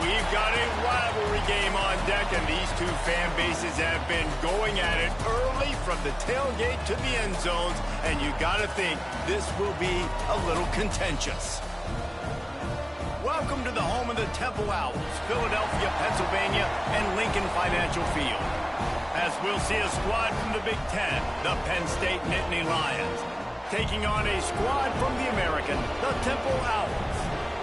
We've got a rivalry game on deck, and these two fan bases have been going at it early from the tailgate to the end zones, and you got to think this will be a little contentious. Welcome to the home of the Temple Owls, Philadelphia, Pennsylvania, and Lincoln Financial Field. As we'll see a squad from the Big Ten, the Penn State Nittany Lions, taking on a squad from the American, the Temple Owls.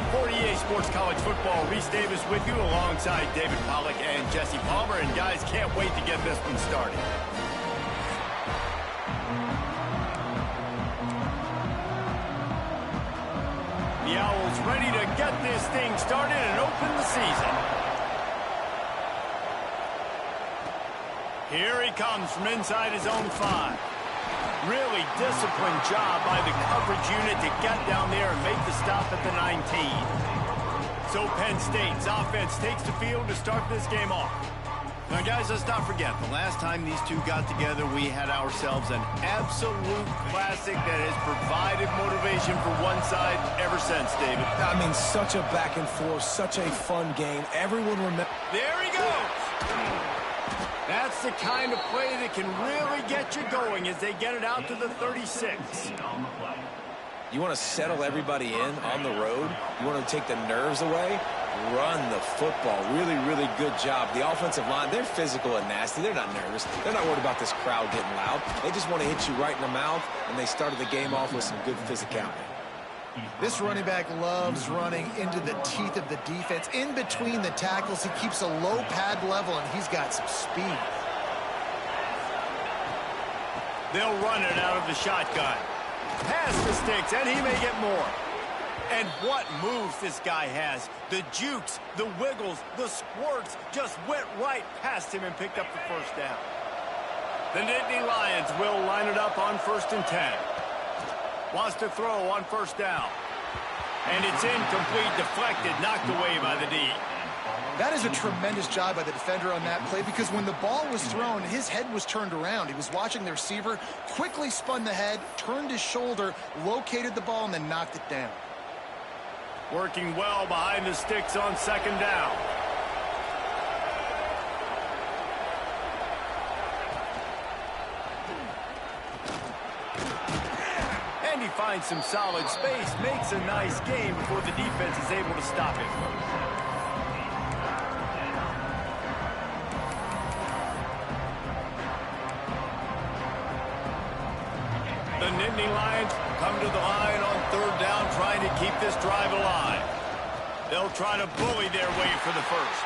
For EA Sports College Football, Reese Davis with you alongside David Pollack and Jesse Palmer. And guys, can't wait to get this one started. The Owls ready to get this thing started and open the season. Here he comes from inside his own 5. Really disciplined job by the coverage unit to get down there and make the stop at the 19. So Penn State's offense takes the field to start this game off. Now, guys, let's not forget, the last time these two got together, we had ourselves an absolute classic that has provided motivation for one side ever since, David. I mean, such a back and forth, such a fun game. Everyone remember. There he goes. That's the kind of play that can really get you going as they get it out to the 36. You want to settle everybody in on the road? You want to take the nerves away? Run the football. Really, really good job. The offensive line, they're physical and nasty. They're not nervous. They're not worried about this crowd getting loud. They just want to hit you right in the mouth, and they started the game off with some good physicality. This running back loves running into the teeth of the defense. In between the tackles, he keeps a low pad level, and he's got some speed. They'll run it out of the shotgun. Pass the sticks, and he may get more. And what moves this guy has. The jukes, the wiggles, the squirts just went right past him and picked up the first down. The Nittany Lions will line it up on 1st and 10. Wants to throw on 1st down. And it's incomplete, deflected, knocked away by the D. That is a tremendous job by the defender on that play, because when the ball was thrown, his head was turned around. He was watching the receiver, quickly spun the head, turned his shoulder, located the ball, and then knocked it down. Working well behind the sticks on 2nd down. And he finds some solid space, makes a nice game before the defense is able to stop him. The Nittany Lions come to the line on 3rd down, trying to keep this drive alive. They'll try to bully their way for the first.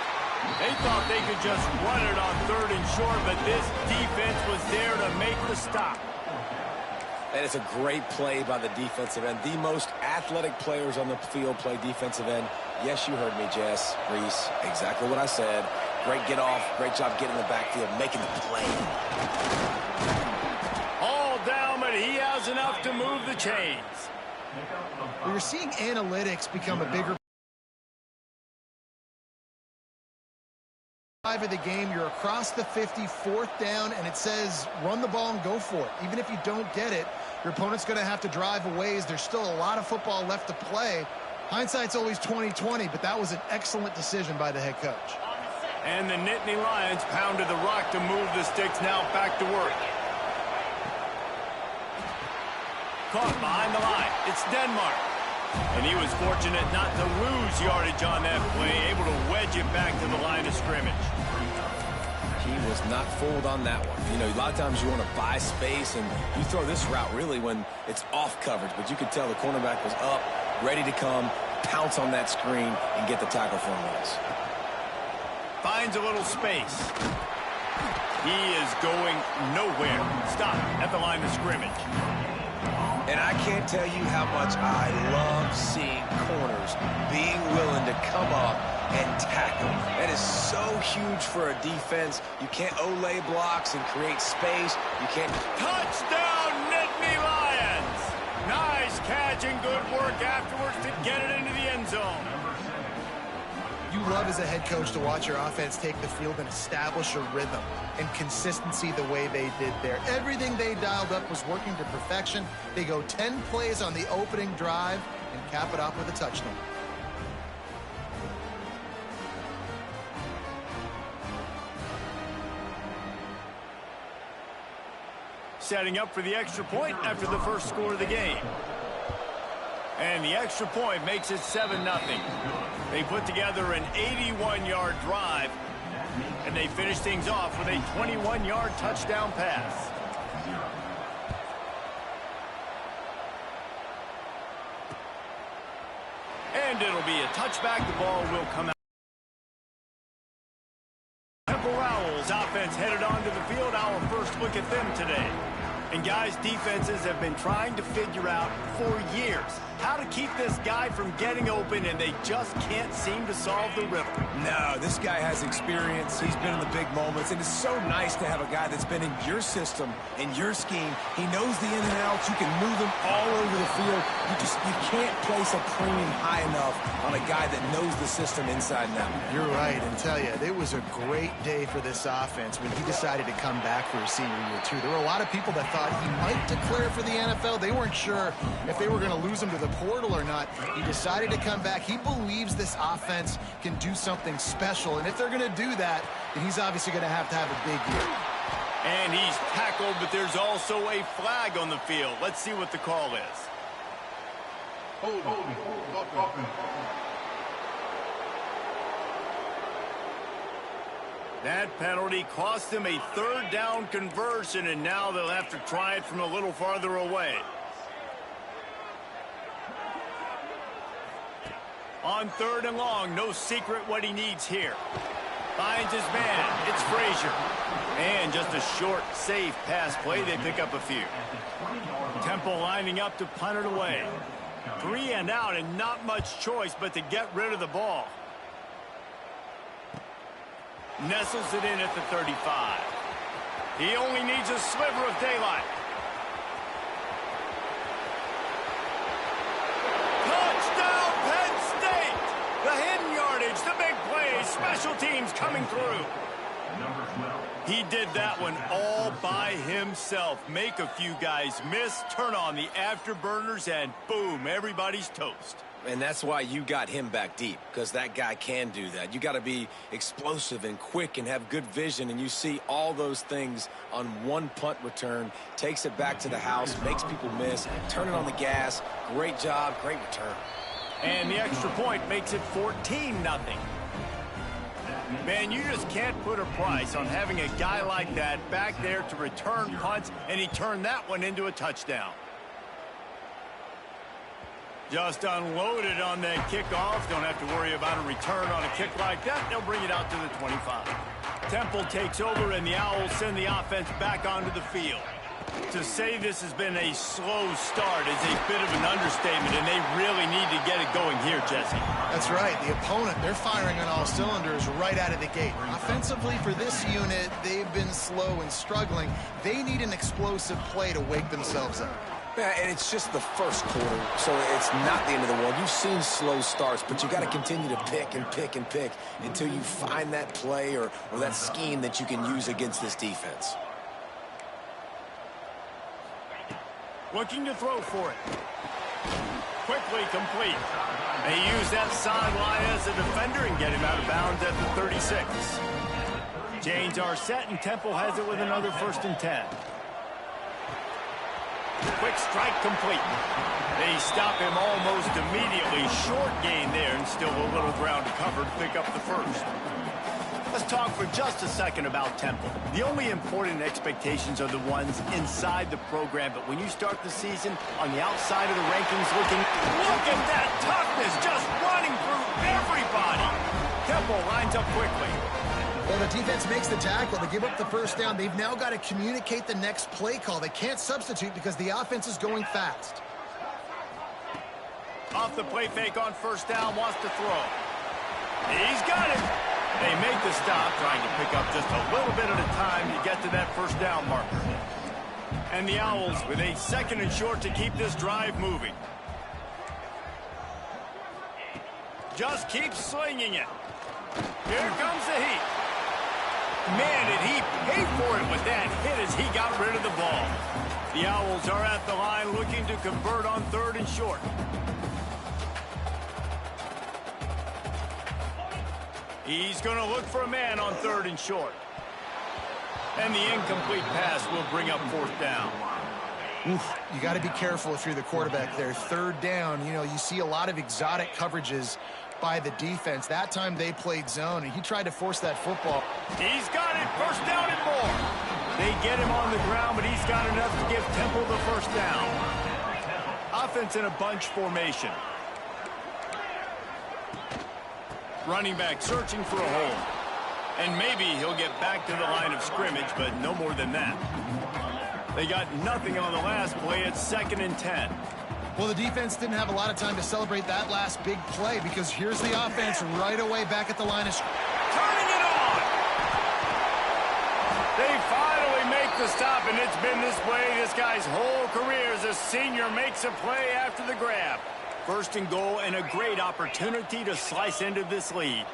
They thought they could just run it on 3rd and short, but this defense was there to make the stop. And it's a great play by the defensive end. The most athletic players on the field play defensive end. Yes, you heard me, Jess, Reese. Exactly what I said. Great get off. Great job getting in the backfield, making the play. Down, but he has enough to move the chains. Well, you're seeing analytics become a bigger drive of the game. You're across the 50, 4th down, and it says run the ball and go for it. Even if you don't get it, your opponent's going to have to drive a ways. There's still a lot of football left to play. Hindsight's always 20/20, but that was an excellent decision by the head coach. And the Nittany Lions pounded the rock to move the sticks. Now back to work. Caught behind the line. It's Denmark. And he was fortunate not to lose yardage on that play, able to wedge it back to the line of scrimmage. He was not fooled on that one. You know, a lot of times you want to buy space, and you throw this route really when it's off coverage. But you could tell the cornerback was up, ready to come, pounce on that screen, and get the tackle for him. Finds a little space. He is going nowhere. Stop at the line of scrimmage. And I can't tell you how much I love seeing corners being willing to come up and tackle. That is so huge for a defense. You can't olay blocks and create space. You can't. Touchdown, Nittany Lions! Nice catch and good work afterwards to get it into the end zone. You love as a head coach to watch your offense take the field and establish a rhythm and consistency the way they did there. Everything they dialed up was working to perfection. They go 10 plays on the opening drive and cap it off with a touchdown. setting up for the extra point after the first score of the game. And the extra point makes it 7-0. They put together an 81-yard drive, and they finish things off with a 21-yard touchdown pass. And it'll be a touchback. The ball will come out. Owls offense headed onto the field. Our first look at them today. And guys, defenses have been trying to figure out for years how to keep this guy from getting open, and they just can't seem to solve the riddle. No, this guy has experience. He's been in the big moments, and it's so nice to have a guy that's been in your system, in your scheme. He knows the in and outs. You can move him all over the field. You can't place a premium high enough on a guy that knows the system inside and out. You're right, and tell you, it was a great day for this offense when he decided to come back for his senior year, too. There were a lot of people that thought he might declare for the NFL. They weren't sure if they were going to lose him to the portal or not. He decided to come back. He believes this offense can do something special, and if they're going to do that, then he's obviously going to have a big year. And he's tackled, but there's also a flag on the field. Let's see what the call is. That penalty cost them a third down conversion, and now they'll have to try it from a little farther away. On 3rd and long, no secret what he needs here. Finds his man. It's Frazier. And just a short, safe pass play. They pick up a few. Temple lining up to punt it away. 3 and out, and not much choice but to get rid of the ball. Nestles it in at the 35. He only needs a sliver of daylight. Touchdown, Penn State! The hidden yardage, the big plays, special teams coming through. He did that one all by himself. Make a few guys miss, turn on the afterburners, and boom, everybody's toast. And that's why you got him back deep, because that guy can do that. You got to be explosive and quick and have good vision, and you see all those things on one punt return. Takes it back to the house, makes people miss, turning on the gas. Great job, great return. And the extra point makes it 14-0. Man, you just can't put a price on having a guy like that back there to return punts, and he turned that one into a touchdown. Just unloaded on that kickoff. Don't have to worry about a return on a kick like that. They'll bring it out to the 25. Temple takes over, and the Owls send the offense back onto the field. To say this has been a slow start is a bit of an understatement, and they really need to get it going here, Jesse. That's right. The opponent, they're firing on all cylinders right out of the gate. Offensively, for this unit, they've been slow and struggling. They need an explosive play to wake themselves up. Yeah, and it's just the first quarter, so it's not the end of the world. You've seen slow starts, but you got to continue to pick and pick and pick until you find that play or that scheme that you can use against this defense. Looking to throw for it. Quickly complete. They use that sideline as a defender and get him out of bounds at the 36. Chains are set, and Temple has it with another 1st and 10. Quick strike complete. They stop him almost immediately. Short gain there, and still a little ground to cover to pick up the first. Let's talk for just a second about Temple. The only important expectations are the ones inside the program, but when you start the season on the outside of the rankings looking, look at that toughness just running through everybody. Temple lines up quickly. Well, the defense makes the tackle. They give up the first down. They've now got to communicate the next play call. They can't substitute because the offense is going fast. Off the play fake on 1st down, wants to throw. He's got it. They make the stop, trying to pick up just a little bit at a time to get to that 1st down marker. And the Owls with a 2nd and short to keep this drive moving. Just keep slinging it. Here comes the heat. Man, did he pay for it with that hit as he got rid of the ball. The Owls are at the line looking to convert on 3rd and short. He's going to look for a man on 3rd and short. And the incomplete pass will bring up fourth down. Oof, you got to be careful if you're the quarterback there. Third down, you see a lot of exotic coverages by the defense. That time they played zone, and he tried to force that football. He's got it. First down and more. They get him on the ground, but he's got enough to give Temple the first down. Offense in a bunch formation. Running back searching for a hole. And maybe he'll get back to the line of scrimmage, but no more than that. They got nothing on the last play. It's 2nd and 10. Well, the defense didn't have a lot of time to celebrate that last big play because here's the offense right away back at the line of scrimmage. Turning it on! They finally make the stop, and it's been this way this guy's whole career as a senior makes a play after the grab. 1st and goal, and a great opportunity to slice into this lead.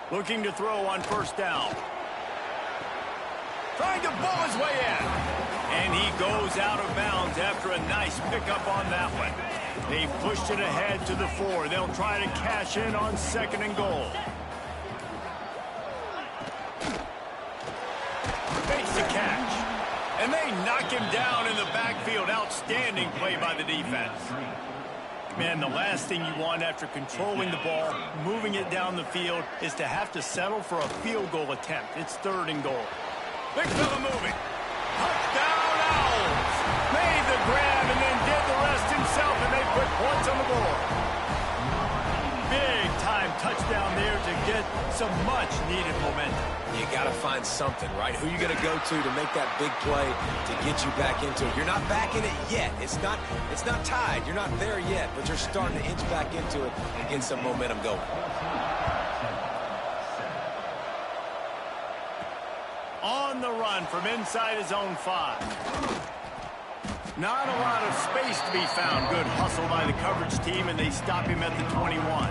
Looking to throw on 1st down. Trying to bull his way in. And he goes out of bounds after a nice pickup on that one. They've pushed it ahead to the 4. They'll try to cash in on 2nd and goal. Makes the catch. And they knock him down in the backfield. Outstanding play by the defense. Man, the last thing you want after controlling the ball, moving it down the field, is to have to settle for a field goal attempt. It's 3rd and goal. Big fella moving. Touchdown Owls. Made the grab and then did the rest himself, and they put points on the board. Big time touchdown there to get some much needed momentum. You got to find something, right? Who you going to go to make that big play to get you back into it? You're not back in it yet. It's not tied. You're not there yet, but you're starting to inch back into it and get some momentum going. On the run from inside his own 5. Not a lot of space to be found. Good hustle by the coverage team, and they stop him at the 21.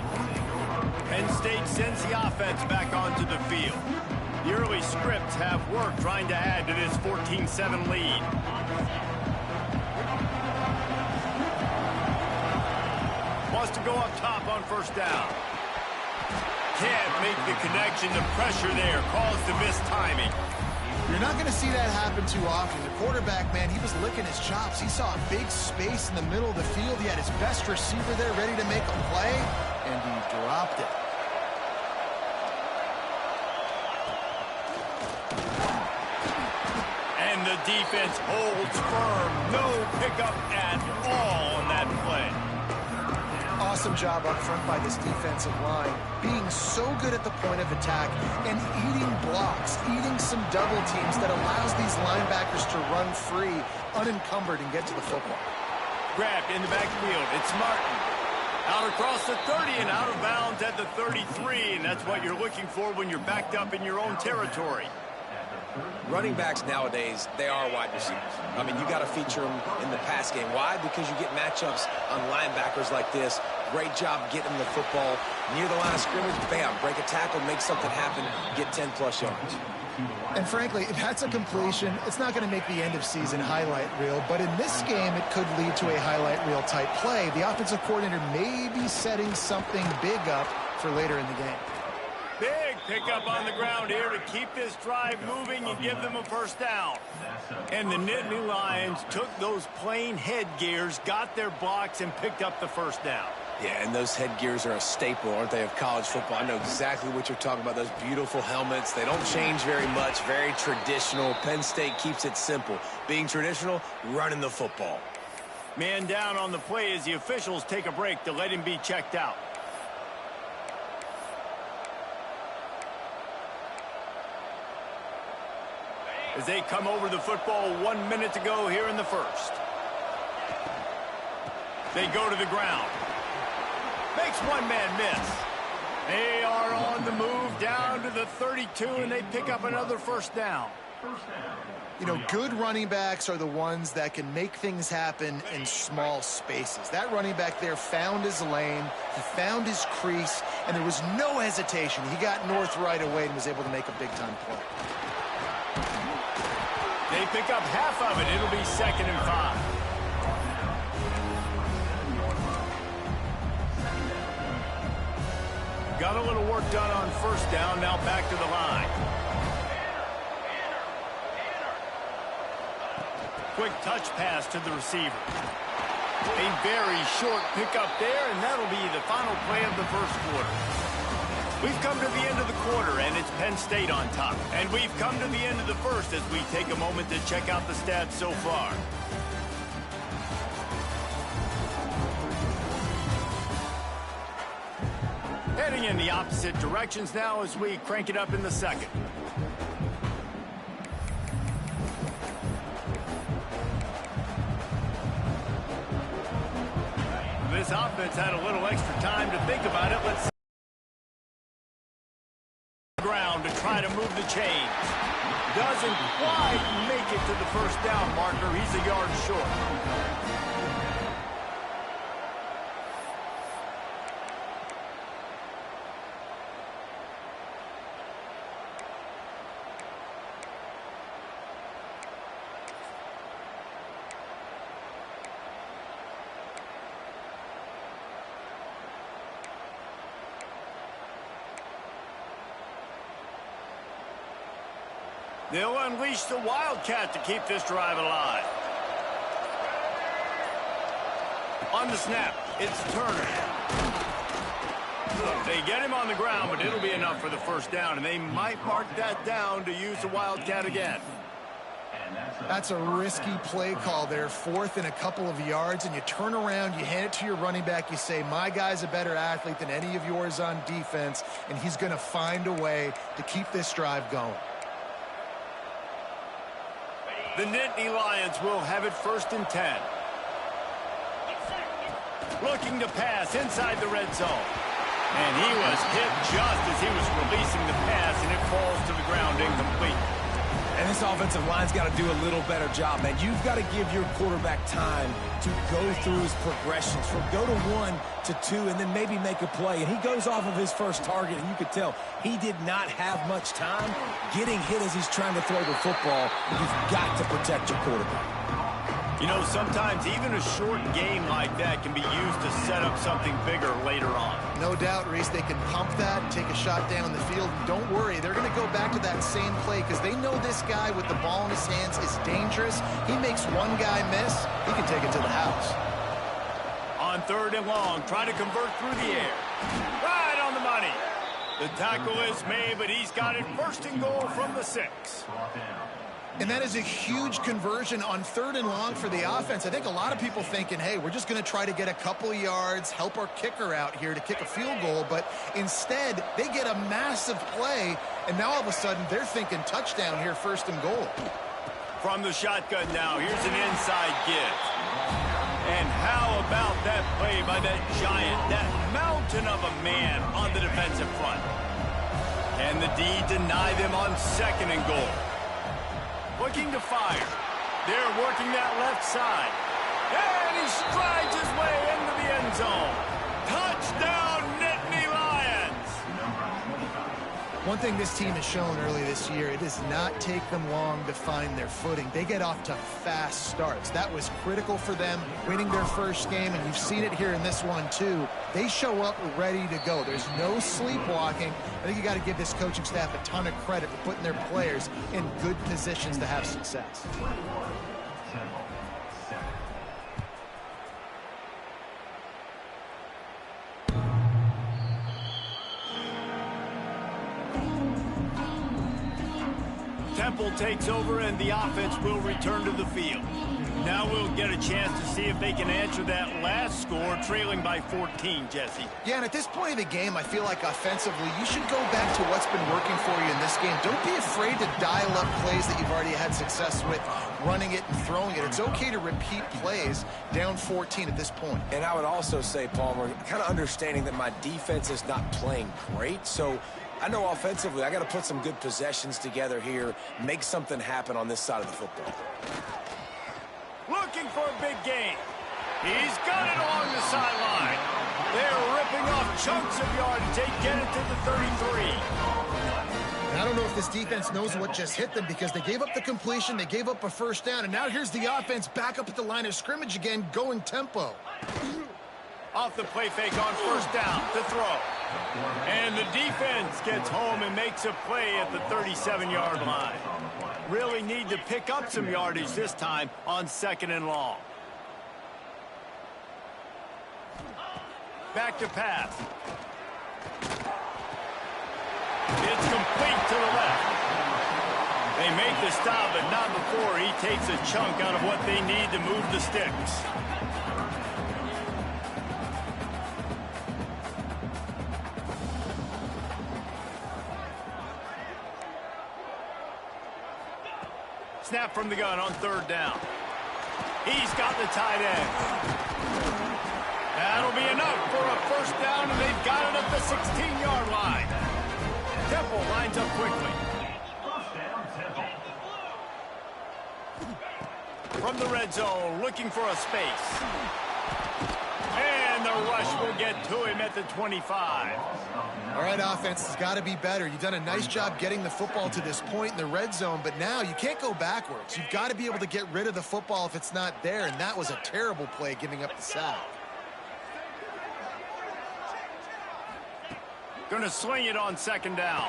Penn State sends the offense back onto the field. The early scripts have worked trying to add to this 14-7 lead. Wants to go up top on 1st down. Can't make the connection. The pressure there caused the missed timing. You're not going to see that happen too often. The quarterback, man, he was licking his chops. He saw a big space in the middle of the field. He had his best receiver there ready to make a play, and he dropped it. And the defense holds firm. No pickup at all on that play. Awesome job up front by this defensive line, being so good at the point of attack and eating blocks, eating some double teams that allows these linebackers to run free, unencumbered, and get to the football. Grabbed in the backfield. It's Martin. Out across the 30 and out of bounds at the 33, and that's what you're looking for when you're backed up in your own territory. Running backs nowadays, they are wide receivers. I mean, you got to feature them in the pass game. Why? Because you get matchups on linebackers like this. Great job getting them the football near the line of scrimmage. Bam, break a tackle, make something happen, get 10-plus yards. And frankly, if that's a completion, it's not going to make the end-of-season highlight reel. But in this game, it could lead to a highlight reel type play. The offensive coordinator may be setting something big up for later in the game. Big pickup on the ground here to keep this drive moving and give them a 1st down. And the Nittany Lions took those plain headgears, got their blocks, and picked up the 1st down. Yeah, and those headgears are a staple, aren't they, of college football? I know exactly what you're talking about, those beautiful helmets. They don't change very much, very traditional. Penn State keeps it simple. Being traditional, running the football. Man down on the play as the officials take a break to let him be checked out. As they come over the football 1 minute to go here in the 1st. They go to the ground. Makes one man miss. They are on the move down to the 32, and they pick up another 1st down. You know, good running backs are the ones that can make things happen in small spaces. That running back there found his lane, he found his crease, and there was no hesitation. He got north right away and was able to make a big-time play. They pick up half of it. It'll be 2nd and 5. Got a little work done on 1st down. Now back to the line. quick touch pass to the receiver. A very short pickup there, and that'll be the final play of the first quarter. We've come to the end of the quarter, and it's Penn State on top. And we've come to the end of the first as we take a moment to check out the stats so far. Heading in the opposite directions now as we crank it up in the second. This offense had a little extra time to think about it. Let's ground to try to move the chains. Doesn't quite make it to the first down marker. He's a yard short. They'll unleash the Wildcat to keep this drive alive. On the snap, it's Turner. They get him on the ground, but it'll be enough for the first down, and they might mark that down to use the Wildcat again. That's a risky play call there, 4th and a couple of yards, and you turn around, you hand it to your running back, you say, my guy's a better athlete than any of yours on defense, and he's going to find a way to keep this drive going. The Nittany Lions will have it 1st and 10. Looking to pass inside the red zone. And he was hit just as he was releasing the pass, and it falls to the ground incomplete. And this offensive line's got to do a little better job, man. You've got to give your quarterback time to go through his progressions from go to 1 to 2 and then maybe make a play. And he goes off of his first target, and you could tell he did not have much time getting hit as he's trying to throw the football. You've got to protect your quarterback. You know, sometimes even a short game like that can be used to set up something bigger later on. No doubt, Reese, they can pump that, take a shot down the field. And don't worry, they're going to go back to that same play because they know this guy with the ball in his hands is dangerous. He makes one guy miss, he can take it to the house. On 3rd and long, try to convert through the air. Right on the money. The tackle is made, but he's got it 1st and goal from the 6. And that is a huge conversion on 3rd and long for the offense. I think a lot of people thinking, hey, we're just going to try to get a couple of yards, help our kicker out here to kick a field goal. But instead, they get a massive play, and now all of a sudden they're thinking touchdown here, 1st and goal. From the shotgun now, here's an inside give. And how about that play by that giant, that mountain of a man on the defensive front? Can the D deny them on 2nd and goal? Looking to fire. They're working that left side. And he strides his way into the end zone. Touchdown, Nittany Lions! One thing this team has shown early this year, it does not take them long to find their footing. They get off to fast starts. That was critical for them, winning their first game, and you've seen it here in this one too. They show up ready to go. There's no sleepwalking. I think you got to give this coaching staff a ton of credit for putting their players in good positions to have success. Temple takes over and the offense will return to the field. Now we'll get a chance to see if they can answer that last score, trailing by 14, Jesse. Yeah, and at this point of the game, I feel like offensively, you should go back to what's been working for you in this game. Don't be afraid to dial up plays that you've already had success with, running it and throwing it. It's okay to repeat plays down 14 at this point. And I would also say, Palmer, kind of understanding that my defense is not playing great, so I know offensively I got to put some good possessions together here, make something happen on this side of the football. Looking for a big gain. He's got it along the sideline. They're ripping off chunks of yardage. They get it to the 33. And I don't know if this defense knows what just hit them because they gave up the completion, they gave up a first down, and now here's the offense back up at the line of scrimmage again, going tempo. Off the play fake on 1st down, to throw. And the defense gets home and makes a play at the 37-yard line. Really need to pick up some yardage this time on 2nd and long. Back to pass. It's complete to the left. They make the stop, but not before he takes a chunk out of what they need to move the sticks. Snap from the gun on 3rd down. He's got the tight end. That'll be enough for a 1st down, and they've got it at the 16-yard line. Temple lines up quickly. From the red zone, looking for a space. And the rush will get to him at the 25. All right, offense has got to be better. You've done a nice job getting the football to this point in the red zone, but now you can't go backwards. You've got to be able to get rid of the football if it's not there, and that was a terrible play, giving up the sack. Going to swing it on 2nd down.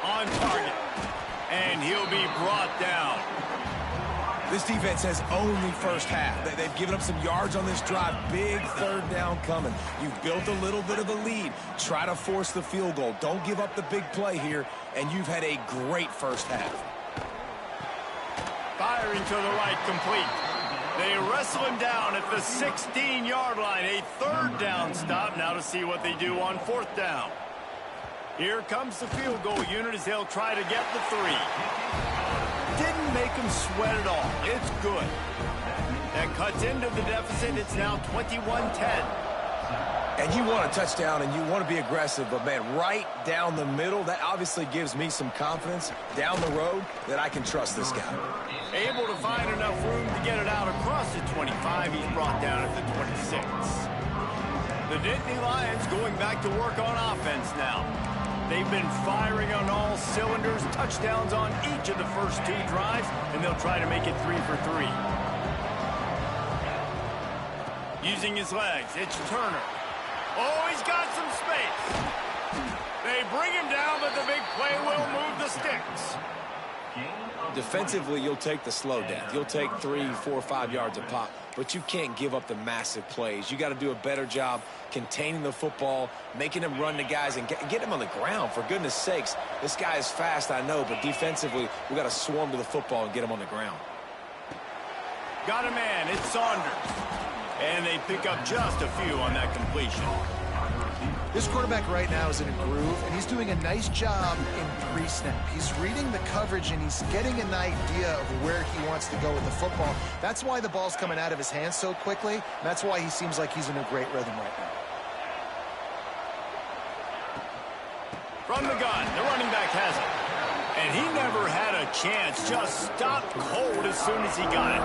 On target. And he'll be brought down. This defense has only first half. They've given up some yards on this drive. Big 3rd down coming. You've built a little bit of a lead. Try to force the field goal. Don't give up the big play here, and you've had a great first half. Firing to the right, complete. They wrestle him down at the 16-yard line. A 3rd down stop. Now to see what they do on 4th down. Here comes the field goal unit as they'll try to get the 3. Didn't make them sweat at all. It's good. That cuts into the deficit. It's now 21-10. And you want a touchdown and you want to be aggressive, but, man, right down the middle, that obviously gives me some confidence down the road that I can trust this guy. Able to find enough room to get it out across the 25. He's brought down at the 26. The Nittany Lions going back to work on offense now. They've been firing on all cylinders, touchdowns on each of the first 2 drives, and they'll try to make it 3 for 3. Using his legs, it's Turner. Oh, he's got some space. They bring him down, but the big play will move the sticks. Defensively, you'll take the slow down. You'll take 3, 4, 5 yards a pop, but you can't give up the massive plays. You got to do a better job containing the football, making him run the guys, and get him on the ground. For goodness sakes, this guy is fast, I know, but defensively, we got to swarm to the football and get him on the ground. Got a man, it's Saunders. And they pick up just a few on that completion. This quarterback right now is in a groove, and he's doing a nice job in pre-snap. He's reading the coverage, and he's getting an idea of where he wants to go with the football. That's why the ball's coming out of his hands so quickly, and that's why he seems like he's in a great rhythm right now. From the gun, the running back has it. And he never had a chance, just stopped cold as soon as he got it.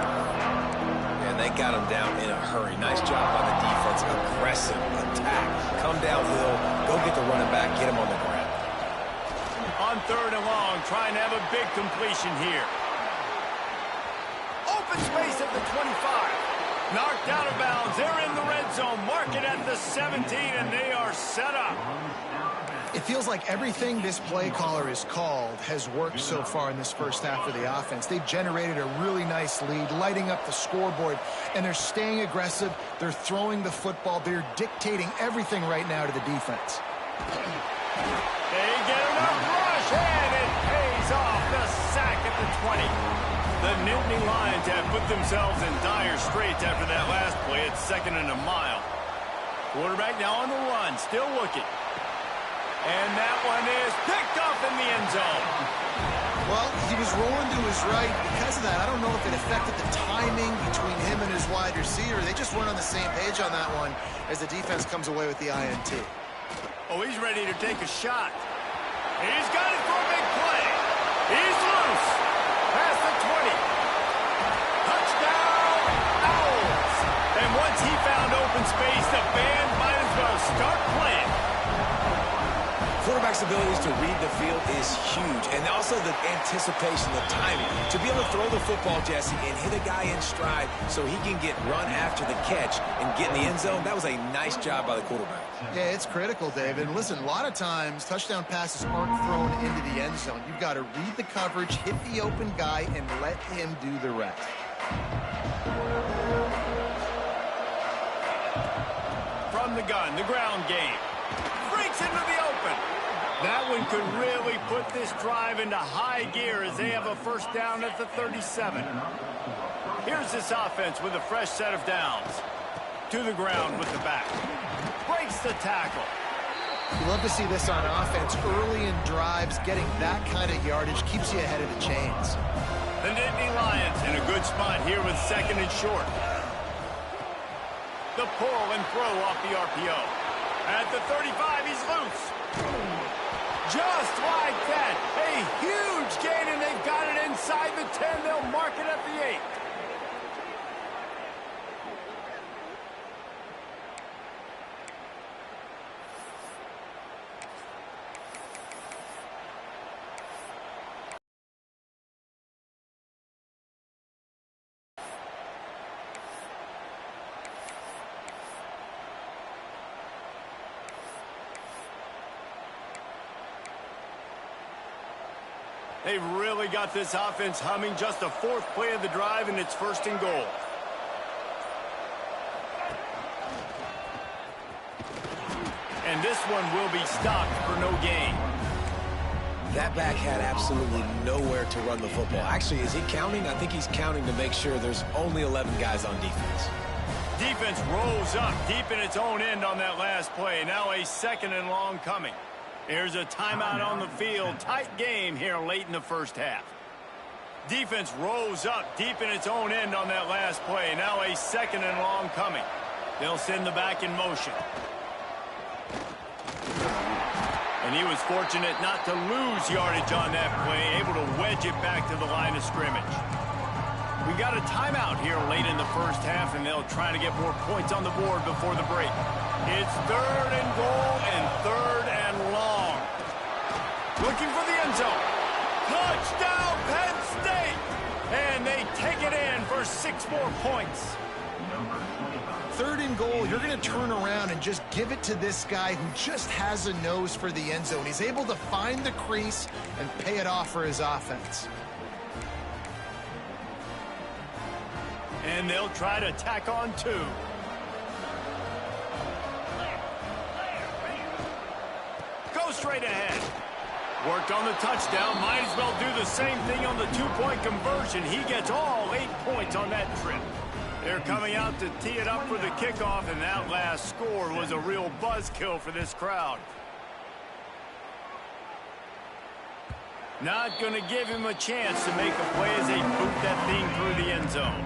And they got him down in a hurry. Nice job by the defense. Aggressive attack. Come downhill, go get the running back, get him on the ground. On 3rd and long, trying to have a big completion here. Open space at the 25. Knocked out of bounds. They're in the red zone. Mark it at the 17, and they are set up. It feels like everything this play caller has called has worked so far in this first half of the offense. They've generated a really nice lead, lighting up the scoreboard, and they're staying aggressive. They're throwing the football. They're dictating everything right now to the defense. They get enough rush, and it pays off. The sack at the 20. The Nittany Lions have put themselves in dire straits after that last play. It's 2nd and a mile. Quarterback now on the run, still looking. And that one is picked off in the end zone. Well, he was rolling to his right. Because of that, I don't know if it affected the timing between him and his wide receiver. They just weren't on the same page on that one as the defense comes away with the INT. Oh, he's ready to take a shot. He's got it for a big play. He's loose. Past the 20. Touchdown, Owls. And once he found open space, the band might as well start playing. Quarterback's flexibility to read the field is huge. And also the anticipation, the timing. To be able to throw the football, Jesse, and hit a guy in stride so he can get run after the catch and get in the end zone, that was a nice job by the quarterback. Yeah, it's critical, David. And listen, a lot of times touchdown passes aren't thrown into the end zone. You've got to read the coverage, hit the open guy, and let him do the rest. From the gun, the ground game. Breaks into the open. That one could really put this drive into high gear as they have a first down at the 37. Here's this offense with a fresh set of downs. To the ground with the back. Breaks the tackle. You love to see this on offense early in drives. Getting that kind of yardage keeps you ahead of the chains. The Nittany Lions in a good spot here with second and short. The pull and throw off the RPO. At the 35, he's loose. Just like that. A huge gain, and they've got it inside the 10. They'll mark it at the 8. They've really got this offense humming. Just the fourth play of the drive, and it's first and goal. And this one will be stopped for no gain. That back had absolutely nowhere to run the football. Actually, is he counting? I think he's counting to make sure there's only 11 guys on defense. Defense rolls up deep in its own end on that last play. Now a second and long coming. Here's a timeout on the field. Tight game here late in the first half. Defense rolls up deep in its own end on that last play. Now a second and long coming. They'll send the back in motion. And he was fortunate not to lose yardage on that play, able to wedge it back to the line of scrimmage. We got a timeout here late in the first half, and they'll try to get more points on the board before the break. It's third and goal and third and long. Looking for the end zone. Touchdown, Penn State! And they take it in for 6 more points. Third and goal, you're going to turn around and just give it to this guy who just has a nose for the end zone. He's able to find the crease and pay it off for his offense. And they'll try to tack on 2. Go straight ahead. Worked on the touchdown. Might as well do the same thing on the 2-point conversion. He gets all 8 points on that trip. They're coming out to tee it up for the kickoff, and that last score was a real buzzkill for this crowd. Not going to give him a chance to make a play as they boot that thing through the end zone.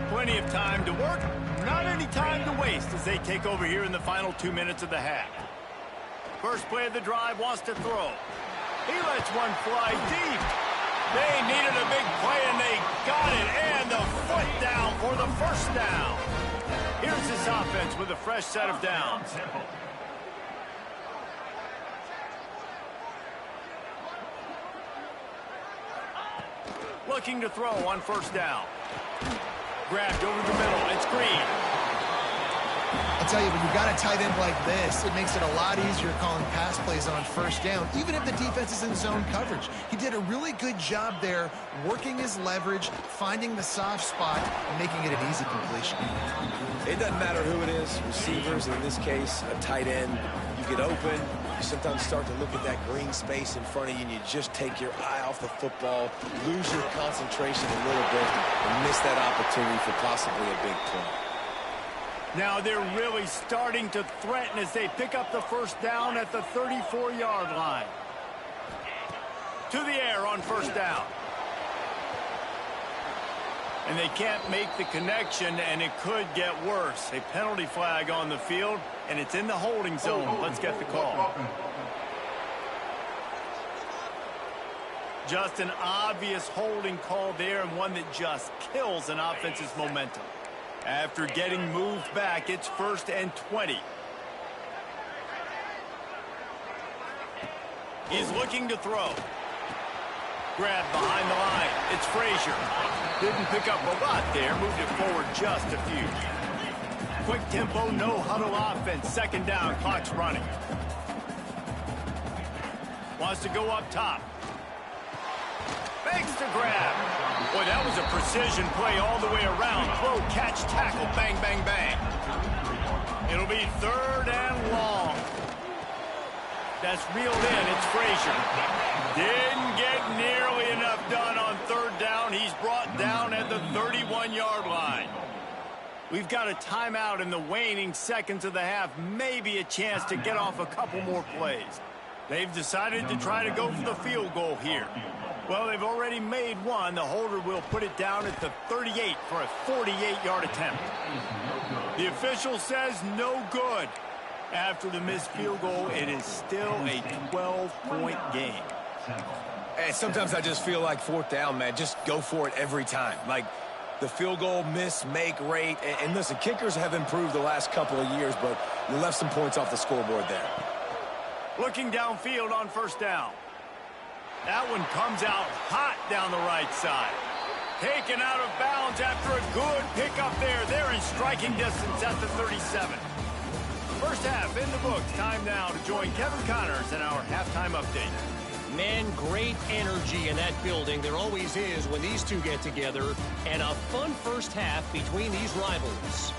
Plenty of time to work, not any time to waste as they take over here in the final 2 minutes of the half. First play of the drive, wants to throw. He lets one fly deep. They needed a big play, and they got it, and the foot down for the first down. Here's this offense with a fresh set of downs. Looking to throw on first down. Grabbed over the middle. It's Green. I'll tell you, when you've got a tight end like this, it makes it a lot easier calling pass plays on first down, even if the defense is in zone coverage. He did a really good job there, working his leverage, finding the soft spot, and making it an easy completion. It doesn't matter who it is, receivers, in this case, a tight end. You get open, you sometimes start to look at that green space in front of you, and you just take your eye off the football, lose your concentration a little bit, and miss that opportunity for possibly a big play. Now they're really starting to threaten as they pick up the first down at the 34-yard line. To the air on first down. And they can't make the connection, and it could get worse. A penalty flag on the field, and it's in the holding zone. Let's get the call. Just an obvious holding call there, and one that just kills an offense's momentum. After getting moved back, it's 1st and 20. He's looking to throw. Grab behind the line. It's Frazier. Didn't pick up a lot there. Moved it forward just a few. Quick tempo, no huddle offense. Second down, clock's running. Wants to go up top. Makes the grab. Boy, that was a precision play all the way around. Throw, catch, tackle, bang, bang, bang. It'll be 3rd and long. That's reeled in. It's Frazier. Didn't get nearly enough done on 3rd down. He's brought down at the 31-yard line. We've got a timeout in the waning seconds of the half. Maybe a chance to get off a couple more plays. They've decided to try to go for the field goal here. Well, they've already made one. The holder will put it down at the 38 for a 48-yard attempt. The official says no good. After the missed field goal, it is still a 12-point game. And sometimes I just feel like 4th down, man. Just go for it every time. Like the field goal miss, make rate. And listen, kickers have improved the last couple of years, but you left some points off the scoreboard there. Looking downfield on 1st down. That one comes out hot down the right side. Taken out of bounds after a good pickup there. They're in striking distance at the 37. First half in the books. Time now to join Kevin Connors in our halftime update. Man, great energy in that building. There always is when these two get together. And a fun first half between these rivals.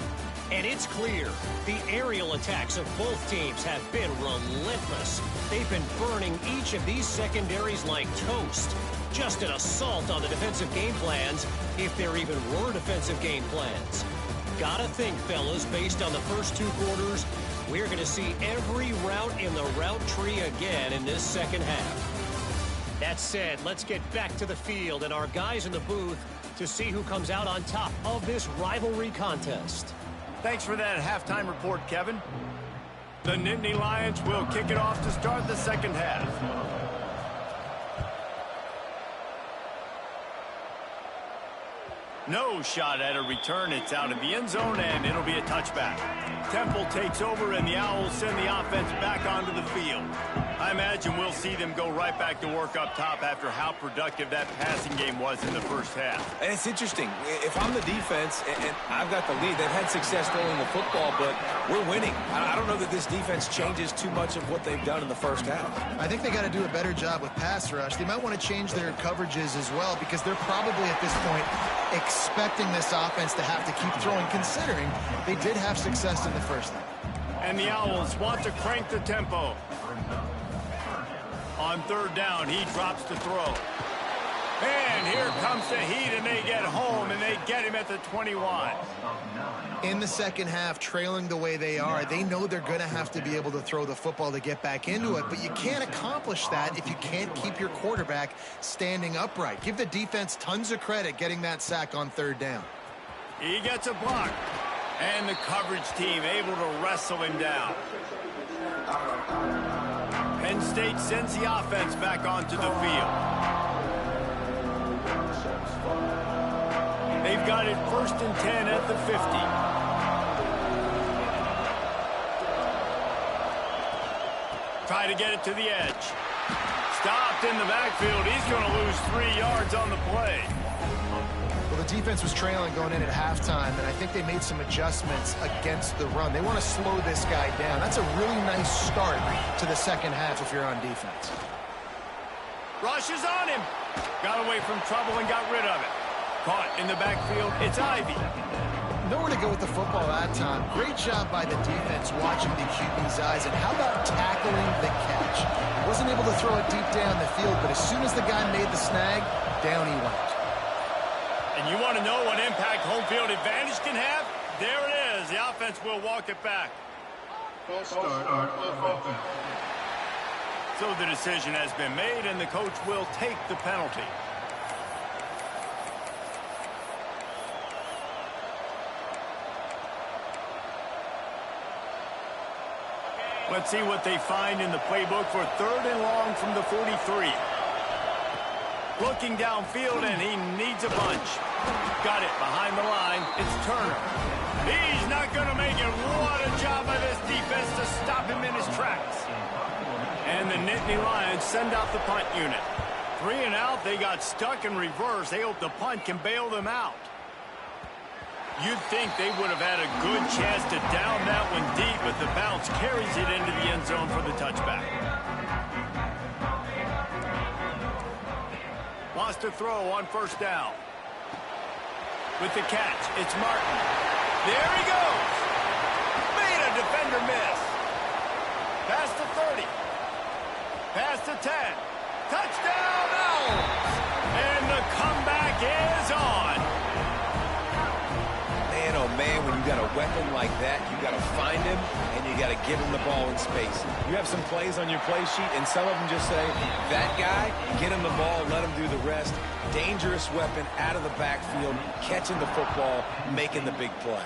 And it's clear, the aerial attacks of both teams have been relentless. They've been burning each of these secondaries like toast. Just an assault on the defensive game plans, if there even were defensive game plans. Gotta think, fellas, based on the first 2 quarters, we're going to see every route in the route tree again in this second half. That said, let's get back to the field and our guys in the booth to see who comes out on top of this rivalry contest. Thanks for that halftime report, Kevin. The Nittany Lions will kick it off to start the second half. No shot at a return. It's out of the end zone, and it'll be a touchback. Temple takes over, and the Owls send the offense back onto the field. I imagine we'll see them go right back to work up top after how productive that passing game was in the first half. And it's interesting. If I'm the defense and I've got the lead, they've had success throwing the football, but we're winning. I don't know that this defense changes too much of what they've done in the first half. I think they got to do a better job with pass rush. They might want to change their coverages as well because they're probably at this point expecting this offense to have to keep throwing, considering they did have success in the first half. And the Owls want to crank the tempo. On 3rd down, he drops to throw. And here comes the heat, and they get home, and they get him at the 21. In the second half, trailing the way they are, they know they're going to have to be able to throw the football to get back into it, but you can't accomplish that if you can't keep your quarterback standing upright. Give the defense tons of credit getting that sack on 3rd down. He gets a block, and the coverage team able to wrestle him down. Penn State sends the offense back onto the field. They've got it 1st and 10 at the 50. Try to get it to the edge. Stopped in the backfield. He's going to lose 3 yards on the play. Well, the defense was trailing going in at halftime, and I think they made some adjustments against the run. They want to slow this guy down. That's a really nice start to the second half if you're on defense. Rush is on him. Got away from trouble and got rid of it. Caught in the backfield. It's Ivy. Nowhere to go with the football that time. Great job by the defense watching the QB's eyes. And how about tackling the catch? Wasn't able to throw it deep down the field, but as soon as the guy made the snag, down he went. And you want to know what impact home field advantage can have? There it is. The offense will walk it back. So the decision has been made, and the coach will take the penalty. Let's see what they find in the playbook for 3rd and long from the 43. Looking downfield, and he needs a bunch. Got it behind the line. It's Turner. He's not going to make it. What a job by this defense to stop him in his tracks. And the Nittany Lions send out the punt unit. 3 and out, they got stuck in reverse. They hope the punt can bail them out. You'd think they would have had a good chance to down that one deep, but the bounce carries it into the end zone for the touchback. Wants to throw on first down. With the catch, it's Martin. There he goes. Made a defender miss. Past the 30. Past the 10. Touchdown, Owls! And the comeback is on. Man, oh man, when you got a weapon like that, you got to find him, and you got to give him the ball in space. You have some plays on your play sheet, and some of them just say, that guy, get him the ball, let him do the rest. Dangerous weapon out of the backfield, catching the football, making the big play.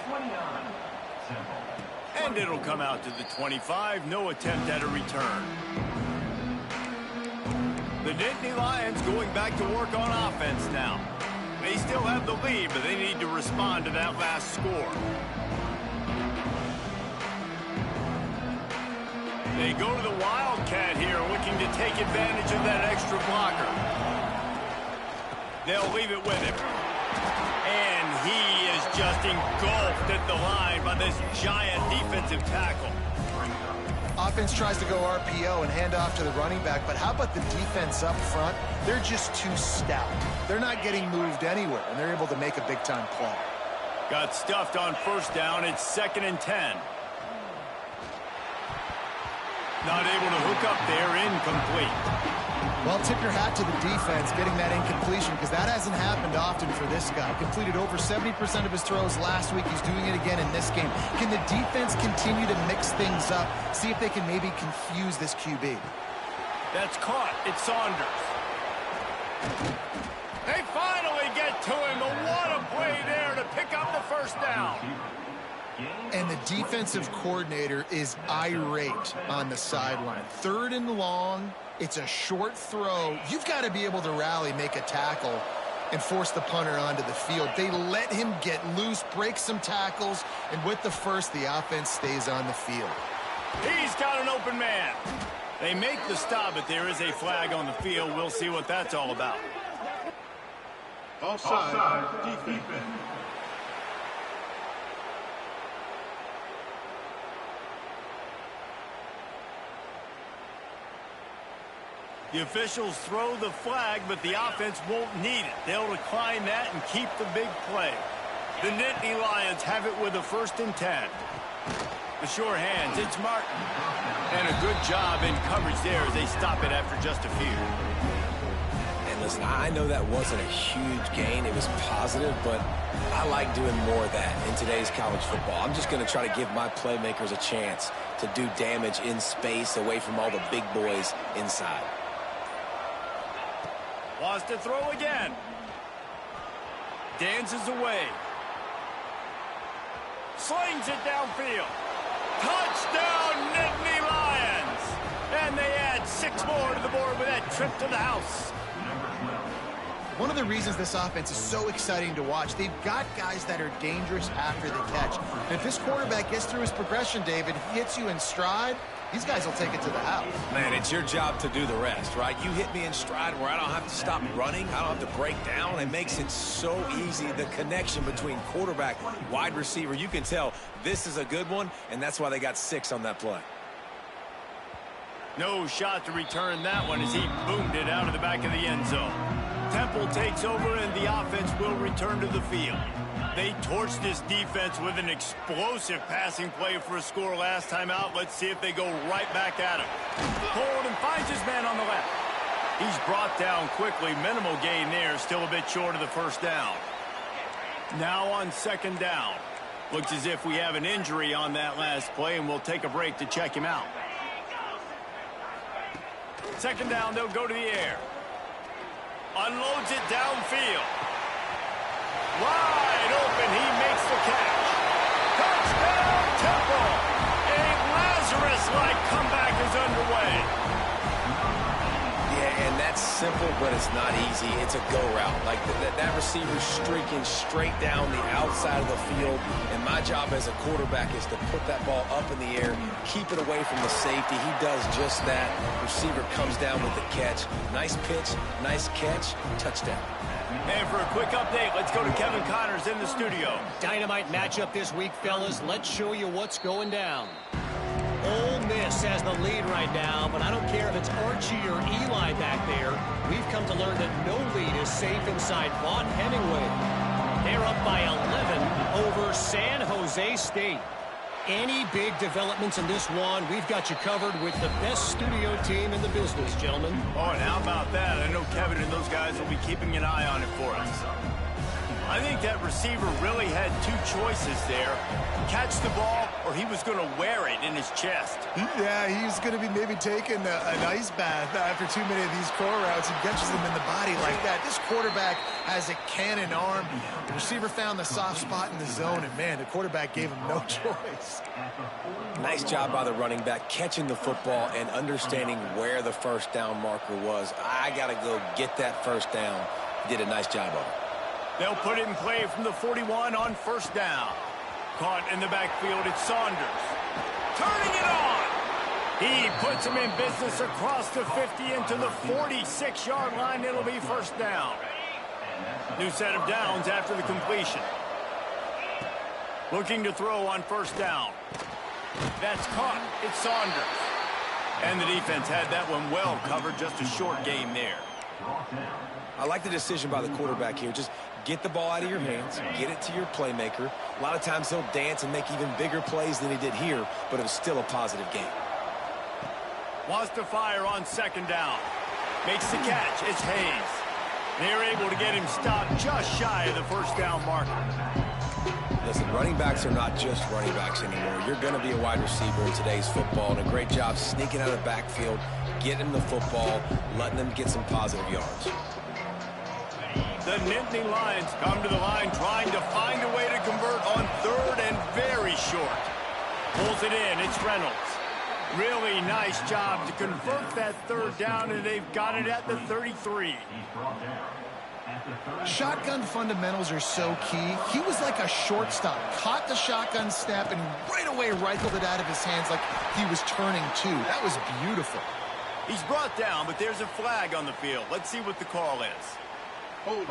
And it'll come out to the 25. No attempt at a return. The Nittany Lions going back to work on offense now. They still have the lead, but they need to respond to that last score. They go to the Wildcat here, looking to take advantage of that extra blocker. They'll leave it with him. And he is just engulfed at the line by this giant defensive tackle. Offense tries to go RPO and hand off to the running back, but how about the defense up front? They're just too stout. They're not getting moved anywhere, and they're able to make a big-time play. Got stuffed on first down. It's 2nd and 10. Not able to hook up there. Incomplete. Well, tip your hat to the defense getting that incompletion, because that hasn't happened often for this guy. Completed over 70% of his throws last week. He's doing it again in this game. Can the defense continue to mix things up? See if they can maybe confuse this QB. That's caught. It's Saunders. They finally get to him. But what a play there to pick up the first down. And the defensive coordinator is irate on the sideline. 3rd and long. It's a short throw. You've got to be able to rally, make a tackle, and force the punter onto the field. They let him get loose, break some tackles, and with the first, the offense stays on the field. He's got an open man. They make the stop, but there is a flag on the field. We'll see what that's all about. Offside, defense. The officials throw the flag, but the offense won't need it. They'll decline that and keep the big play. The Nittany Lions have it with a 1st and 10. The sure hands, it's Martin. And a good job in coverage there as they stop it after just a few. And listen, I know that wasn't a huge gain. It was positive, but I like doing more of that in today's college football. I'm just going to try to give my playmakers a chance to do damage in space away from all the big boys inside. Wants to throw again. Dances away. Slings it downfield. Touchdown, Nittany Lions! And they add 6 more to the board with that trip to the house. One of the reasons this offense is so exciting to watch, they've got guys that are dangerous after the catch. And if this quarterback gets through his progression, David, he hits you in stride, these guys will take it to the house. Man, it's your job to do the rest, right? You hit me in stride where I don't have to stop running. I don't have to break down. It makes it so easy. The connection between quarterback, wide receiver, you can tell this is a good one, and that's why they got 6 on that play. No shot to return that one as he boomed it out of the back of the end zone. Temple takes over, and the offense will return to the field. They torched this defense with an explosive passing play for a score last time out. Let's see if they go right back at him. Hold and finds his man on the left. He's brought down quickly. Minimal gain there. Still a bit short of the first down. Now on 2nd down. Looks as if we have an injury on that last play, and we'll take a break to check him out. 2nd down, they'll go to the air. Unloads it downfield. Wide open, he makes the catch. Touchdown, Temple! A Lazarus-like comeback is underway. Yeah, and that's simple, but it's not easy. It's a go route. Like that receiver's streaking straight down the outside of the field, and my job as a quarterback is to put that ball up in the air, keep it away from the safety. He does just that. Receiver comes down with the catch. Nice pitch, nice catch, touchdown. And for a quick update, let's go to Kevin Connors in the studio. Dynamite matchup this week, fellas. Let's show you what's going down. Ole Miss has the lead right now, but I don't care if it's Archie or Eli back there. We've come to learn that no lead is safe inside Vaught Hemingway. They're up by 11 over San Jose State. Any big developments in this one, we've got you covered with the best studio team in the business, gentlemen. Oh, and how about that? I know Kevin and those guys will be keeping an eye on it for us. I think that receiver really had two choices there. Catch the ball, or he was going to wear it in his chest. Yeah, he's going to be maybe taking an ice bath after too many of these core routes. He catches them in the body like that. This quarterback has a cannon arm. The receiver found the soft spot in the zone, and, man, the quarterback gave him no choice. Nice job by the running back, catching the football and understanding where the first down marker was. I got to go get that first down. He did a nice job of it. They'll put it in play from the 41 on first down. Caught in the backfield, it's Saunders. Turning it on! He puts him in business across the 50 into the 46-yard line. It'll be first down. New set of downs after the completion. Looking to throw on first down. That's caught. It's Saunders. And the defense had that one well covered. Just a short game there. I like the decision by the quarterback here. Just get the ball out of your hands, get it to your playmaker. A lot of times he'll dance and make even bigger plays than he did here, but it was still a positive game. Wants to fire on second down. Makes the catch. It's Hayes. They're able to get him stopped just shy of the first down marker. Listen, running backs are not just running backs anymore. You're going to be a wide receiver in today's football, and a great job sneaking out of the backfield, getting them the football, letting them get some positive yards. The Nittany Lions come to the line trying to find a way to convert on third and very short. Pulls it in. It's Reynolds. Really nice job to convert that third down, and they've got it at the 33. Shotgun fundamentals are so key. He was like a shortstop. Caught the shotgun snap and right away rifled it out of his hands like he was turning two. That was beautiful. He's brought down, but there's a flag on the field. Let's see what the call is. Hold.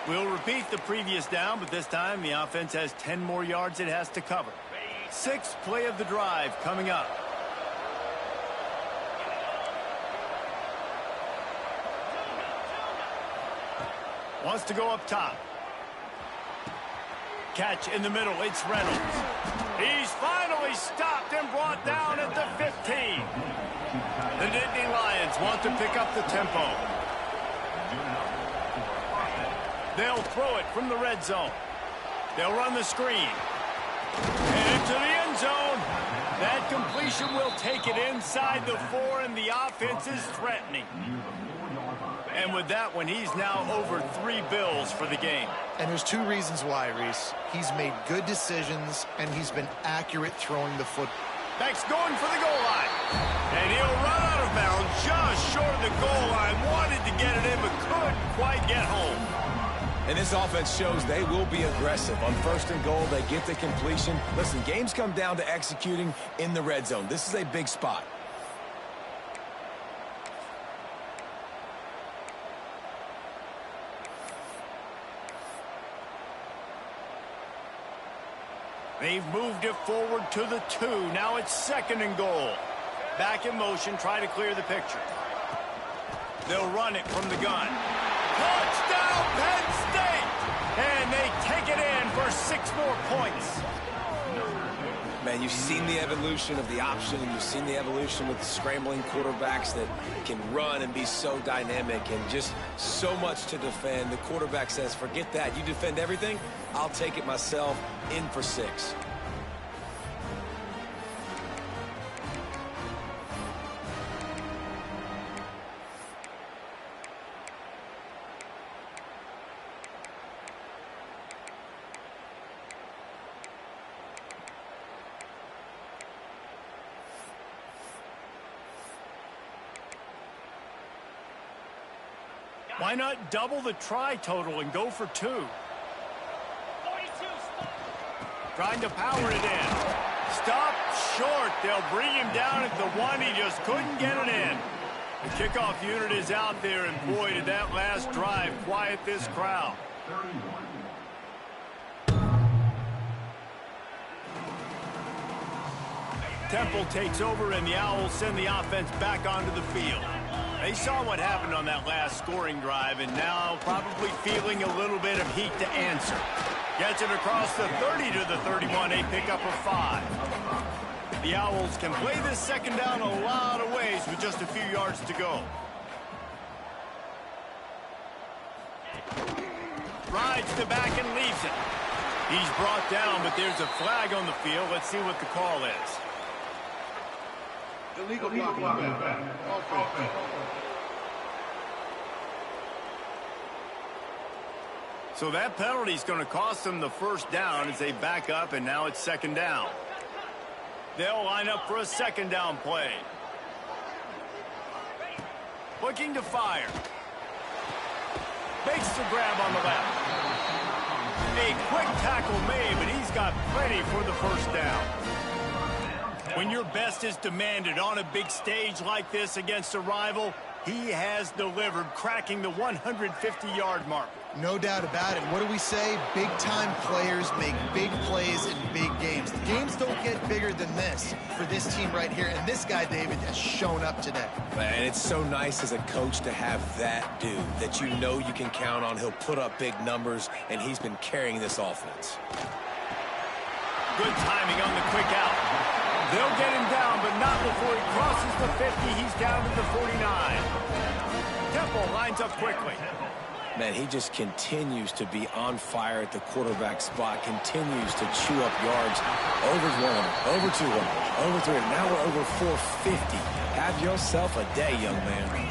We'll repeat the previous down, but this time the offense has 10 more yards it has to cover. Sixth play of the drive coming up. Wants to go up top. Catch in the middle. It's Reynolds. He's finally stopped and brought down at the 15. The Nittany Lions want to pick up the tempo. They'll throw it from the red zone. They'll run the screen. And into the end zone. That completion will take it inside the 4, and the offense is threatening. And with that one, he's now over 3 bills for the game. And there's 2 reasons why, Reese. He's made good decisions, and he's been accurate throwing the football. Beck's going for the goal line. And he'll run out of bounds just short of the goal line. Wanted to get it in, but couldn't quite get home. And this offense shows they will be aggressive. On first and goal, they get the completion. Listen, games come down to executing in the red zone. This is a big spot. They've moved it forward to the 2. Now it's second and goal. Back in motion, try to clear the picture. They'll run it from the gun. Touchdown, Penn State! And they take it in for 6 more points. Man, you've seen the evolution of the option, and you've seen the evolution with the scrambling quarterbacks that can run and be so dynamic and just so much to defend. The quarterback says, forget that. You defend everything, I'll take it myself. In for 6. Why not double the try total and go for 2? Trying to power it in. Stop short. They'll bring him down at the 1. He just couldn't get it in. The kickoff unit is out there, and boy, did that last drive quiet this crowd. Temple takes over, and the Owls send the offense back onto the field. They saw what happened on that last scoring drive, and now probably feeling a little bit of heat to answer. Gets it across the 30 to the 31, a pickup of 5. The Owls can play this second down a lot of ways with just a few yards to go. Rides the back and leaves it. He's brought down, but there's a flag on the field. Let's see what the call is. Illegal blocking. So that penalty is going to cost them the first down as they back up, and now it's second down. They'll line up for a second down play. Looking to fire. Makes the grab on the left. A quick tackle made, but he's got plenty for the first down. When your best is demanded on a big stage like this against a rival, he has delivered, cracking the 150-yard mark. No doubt about it. What do we say? Big-time players make big plays in big games. The games don't get bigger than this for this team right here, and this guy, David, has shown up today. Man, it's so nice as a coach to have that dude that you know you can count on. He'll put up big numbers, and he's been carrying this offense. Good timing on the quick out. They'll get him down, but not before he crosses the 50. He's down to the 49. Temple lines up quickly. Man, he just continues to be on fire at the quarterback spot, continues to chew up yards. Over 100, over 200, over 300. Now we're over 450. Have yourself a day, young man.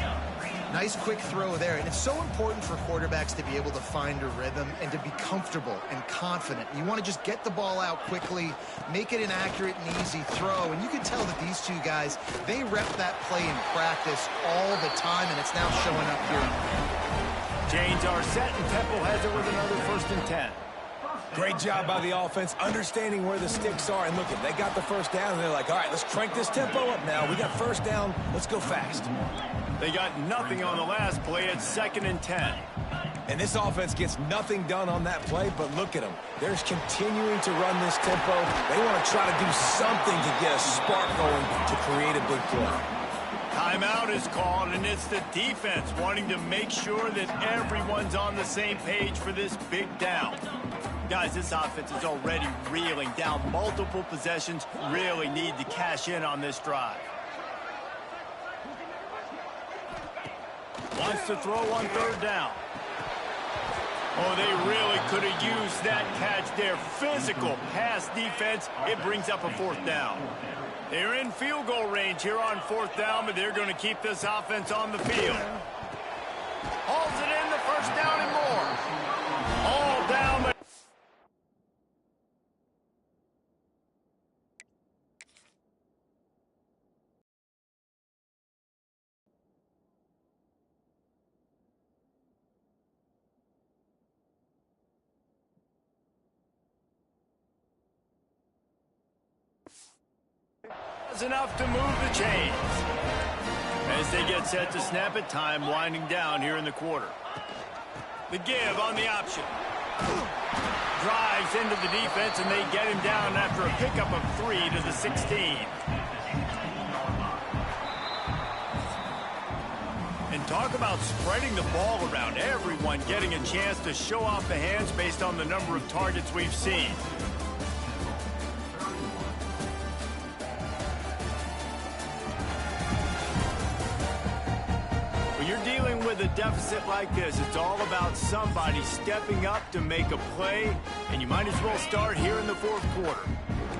Nice quick throw there, and it's so important for quarterbacks to be able to find a rhythm and to be comfortable and confident. You want to just get the ball out quickly, make it an accurate and easy throw, and you can tell that these two guys, they rep that play in practice all the time, and it's now showing up here. Chains are set, and Temple has it with another 1st and 10. Great job by the offense, understanding where the sticks are, and look, they got the first down, and they're like, all right, let's crank this tempo up now. We got first down. Let's go fast. They got nothing on the last play. It's 2nd and 10. And this offense gets nothing done on that play, but look at them. They're continuing to run this tempo. They want to try to do something to get a spark going to create a big play. Timeout is called, and it's the defense wanting to make sure that everyone's on the same page for this big down. Guys, this offense is already reeling down multiple possessions. Really need to cash in on this drive. Wants to throw on 3rd down. Oh, they really could have used that catch there. Physical pass defense. It brings up a 4th down. They're in field goal range here on 4th down, but they're going to keep this offense on the field. Hauls it in, the first down and more. All down. Enough to move the chains. As they get set to snap it, time winding down here in the quarter. The give on the option. Drives into the defense, and they get him down after a pickup of 3 to the 16. And talk about spreading the ball around. Everyone getting a chance to show off the hands based on the number of targets we've seen. With a deficit like this, it's all about somebody stepping up to make a play, and you might as well start here in the 4th quarter.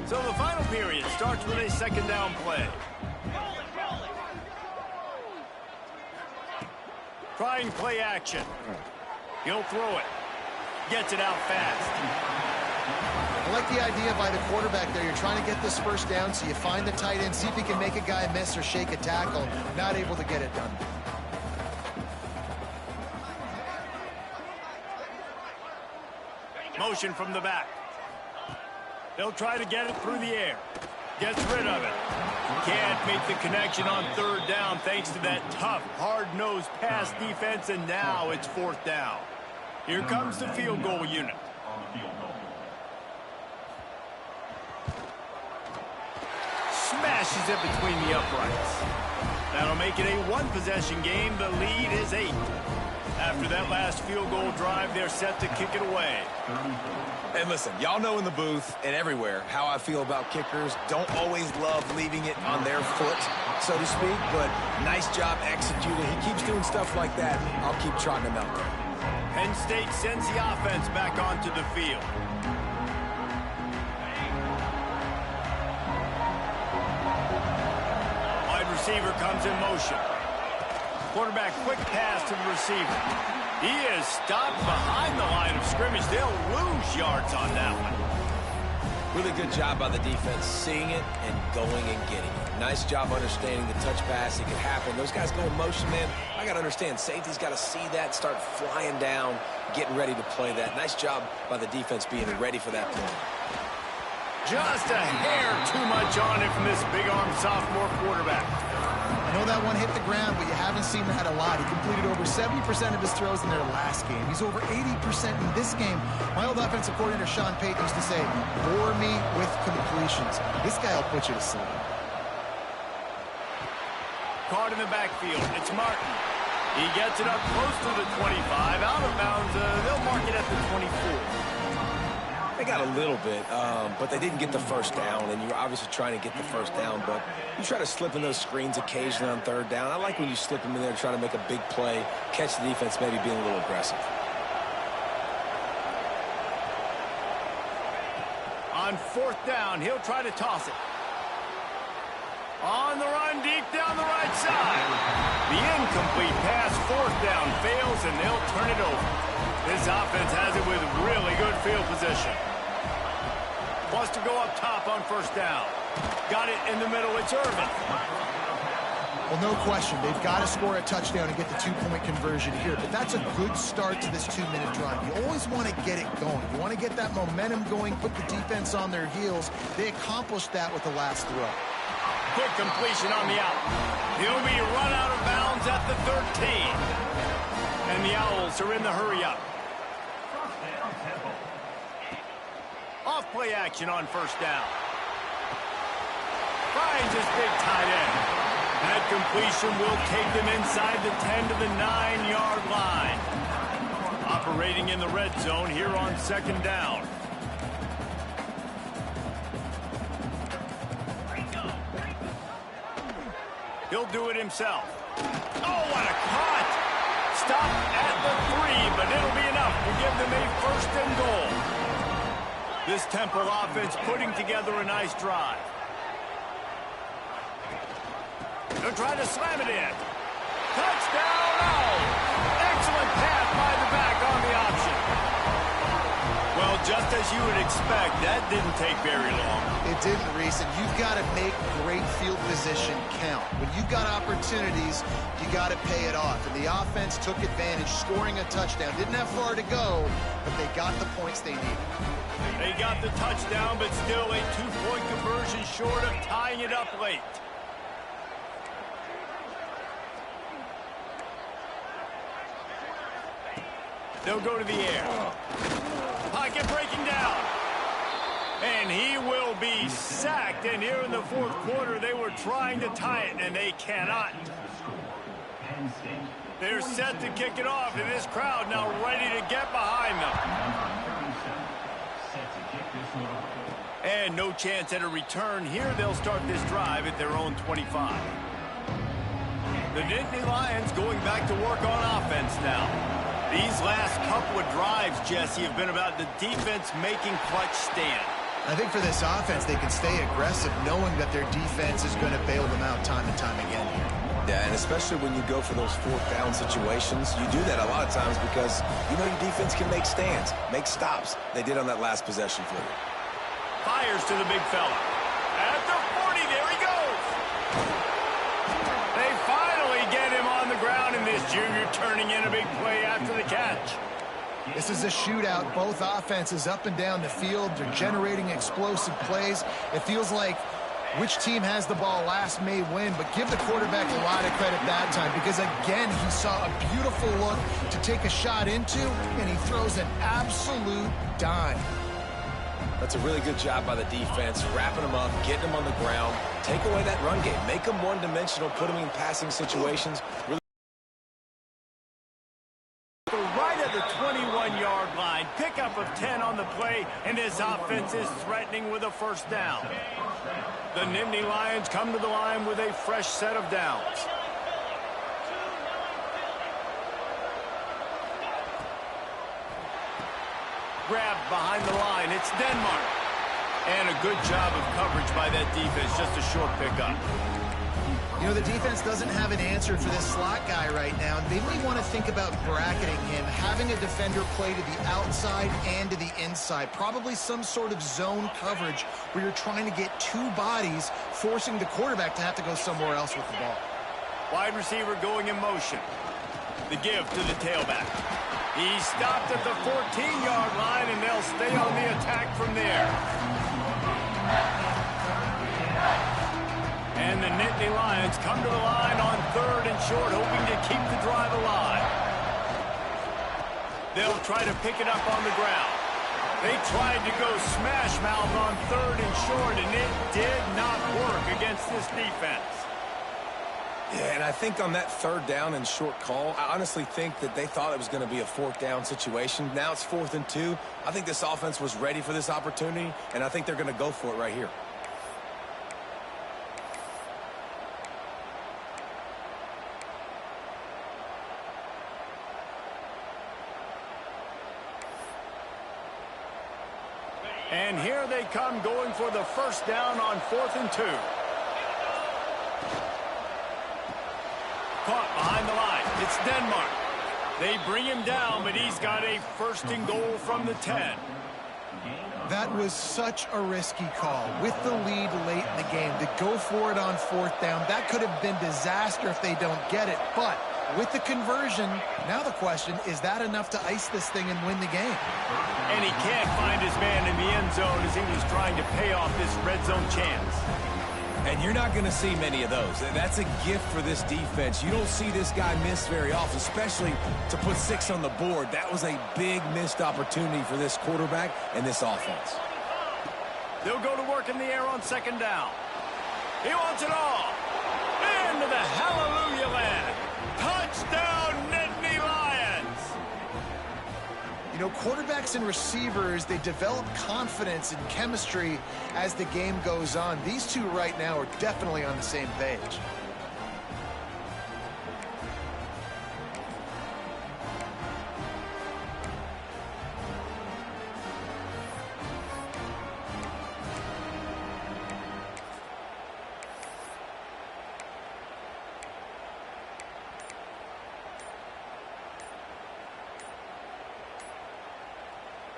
So the final period starts with a 2nd down play. Trying play action. He'll throw it. Gets it out fast. I like the idea by the quarterback there. You're trying to get this first down, so you find the tight end, see if he can make a guy miss or shake a tackle. Not able to get it done. Motion from the back. They'll try to get it through the air. Gets rid of it. Can't make the connection on third down thanks to that tough, hard-nosed pass defense, and now it's fourth down. Here comes the field goal unit. Smashes it between the uprights. That'll make it a one-possession game. The lead is 8. After that last field goal drive, they're set to kick it away. And listen, y'all know in the booth and everywhere how I feel about kickers. Don't always love leaving it on their foot, so to speak, but nice job executing. He keeps doing stuff like that. I'll keep trotting him out there. Penn State sends the offense back onto the field. Wide receiver comes in motion. Quarterback quick pass to the receiver. He is stopped behind the line of scrimmage. They'll lose yards on that one. Really good job by the defense, seeing it and going and getting it. Nice job understanding the touch pass. It could happen. Those guys go in motion, man. I got to understand, safety's got to see that, start flying down, getting ready to play that. Nice job by the defense being ready for that play. Just a hair too much on it from this big-arm sophomore quarterback. I know that one hit the ground, but you haven't seen that a lot. He completed over 70% of his throws in their last game. He's over 80% in this game. My old offensive coordinator, Sean Payton, used to say, bore me with completions. This guy will put you to sleep. Caught in the backfield. It's Martin. He gets it up close to the 25. Out of bounds. They'll mark it at the 24. They got a little bit, but they didn't get the first down, and you're obviously trying to get the first down, but you try to slip in those screens occasionally on third down. I like when you slip them in there and try to make a big play, catch the defense maybe being a little aggressive. On fourth down, he'll try to toss it. On the run, deep down the right side. The incomplete pass, fourth down, fails, and they'll turn it over. This offense has it with really good field position. Wants to go up top on first down. Got it in the middle. It's Irvin. Well, no question. They've got to score a touchdown and get the two-point conversion here, but that's a good start to this 2-minute drive. You always want to get it going. You want to get that momentum going, put the defense on their heels. They accomplished that with the last throw. Quick completion on the out. He'll be run out of bounds at the 13. And the Owls are in the hurry up. Off play action on first down. Finds his big tight end. That completion will take them inside the 10 to the 9-yard line. Operating in the red zone here on second down. He'll do it himself. Oh, what a cut! Stop at the 3, but it'll be enough to give them a first and goal. This Temple offense putting together a nice drive. They'll try to slam it in. Touchdown! Oh! Excellent pass by the back on the option. Well, just as you would expect, that didn't take very long. It didn't, Reese, and you've got to make great field position count. When you've got opportunities, you got to pay it off. And the offense took advantage, scoring a touchdown. Didn't have far to go, but they got the points they needed. They got the touchdown, but still a two-point conversion short of tying it up late. They'll go to the air. Pocket breaking down. And he will be sacked. And here in the fourth quarter, they were trying to tie it, and they cannot. They're set to kick it off, and this crowd now ready to get behind them. And no chance at a return here. They'll start this drive at their own 25. The Nittany Lions going back to work on offense now. These last couple of drives, Jesse, have been about the defense making clutch stand. I think for this offense, they can stay aggressive knowing that their defense is going to bail them out time and time again. Yeah, and especially when you go for those fourth down situations, you do that a lot of times because you know your defense can make stands, make stops. They did on that last possession for you. Fires to the big fella. At the 40, there he goes. They finally get him on the ground, and this junior turning in a big play after the catch. This is a shootout. Both offenses up and down the field. They're generating explosive plays. It feels like which team has the ball last may win, but give the quarterback a lot of credit that time because, again, he saw a beautiful look to take a shot into, and he throws an absolute dime. That's a really good job by the defense, wrapping them up, getting them on the ground, take away that run game, make them one-dimensional, put them in passing situations. Really right at the 21-yard line, pickup of 10 on the play, and this offense is threatening with a first down. The Nittany Lions come to the line with a fresh set of downs. Grabbed behind the line. It's Denmark. And a good job of coverage by that defense. Just a short pickup. You know, the defense doesn't have an answer for this slot guy right now. They may want to think about bracketing him, having a defender play to the outside and to the inside. Probably some sort of zone coverage where you're trying to get two bodies, forcing the quarterback to have to go somewhere else with the ball. Wide receiver going in motion. The give to the tailback. He stopped at the 14-yard line, and they'll stay on the attack from there. And the Nittany Lions come to the line on 3rd and short, hoping to keep the drive alive. They'll try to pick it up on the ground. They tried to go smash mouth on 3rd and short, and it did not work against this defense. Yeah, and I think on that 3rd down and short call, I honestly think that they thought it was going to be a 4th down situation. Now it's 4th and 2. I think this offense was ready for this opportunity, and I think they're going to go for it right here. And here they come going for the first down on 4th and 2. Caught behind the line. It's Denmark. They bring him down, but he's got a 1st and goal from the 10. That was such a risky call. With the lead late in the game, to go for it on 4th down, that could have been disaster if they don't get it. But with the conversion, now the question, is that enough to ice this thing and win the game? And he can't find his man in the end zone as he was trying to pay off this red zone chance. And you're not going to see many of those. That's a gift for this defense. You don't see this guy miss very often, especially to put 6 on the board. That was a big missed opportunity for this quarterback and this offense. They'll go to work in the air on 2nd down. He wants it all. Into the hallelujah land. Touchdown, Nittany Lions. You know, quarterbacks and receivers, they develop confidence and chemistry as the game goes on. These two right now are definitely on the same page.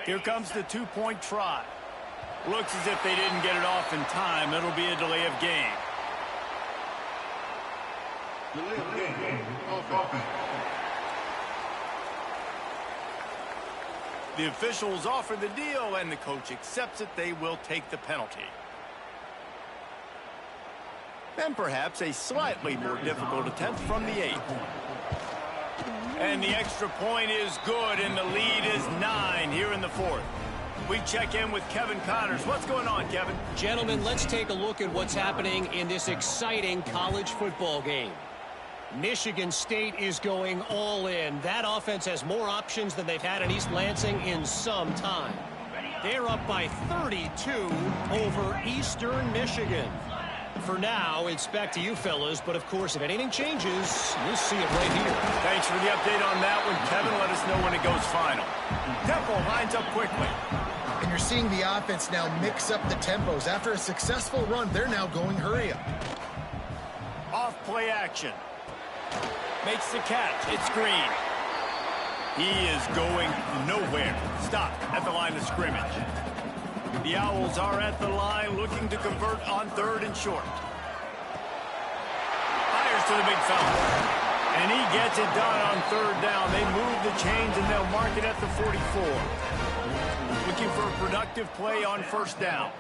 Here comes the 2-point try. Looks as if they didn't get it off in time. It'll be a delay of game. Delay of game. The officials offer the deal, and the coach accepts it. They will take the penalty. And perhaps a slightly more difficult attempt from the 8. And the extra point is good, and the lead is 9 here in the 4th. We check in with Kevin Connors. What's going on, Kevin? Gentlemen, let's take a look at what's happening in this exciting college football game. Michigan State is going all in. That offense has more options than they've had in East Lansing in some time. They're up by 32 over Eastern Michigan. For now, it's back to you fellas, but of course, if anything changes, you'll see it right here. Thanks for the update on that one, Kevin. Let us know when it goes final. Tempo lines up quickly. And you're seeing the offense now mix up the tempos. After a successful run, they're now going hurry up. Off play action. Makes the catch. It's Green. He is going nowhere. Stopped at the line of scrimmage. The Owls are at the line looking to convert on 3rd and short. Fires to the big fella. And he gets it done on third down. They move the chains, and they'll mark it at the 44. Looking for a productive play on first down.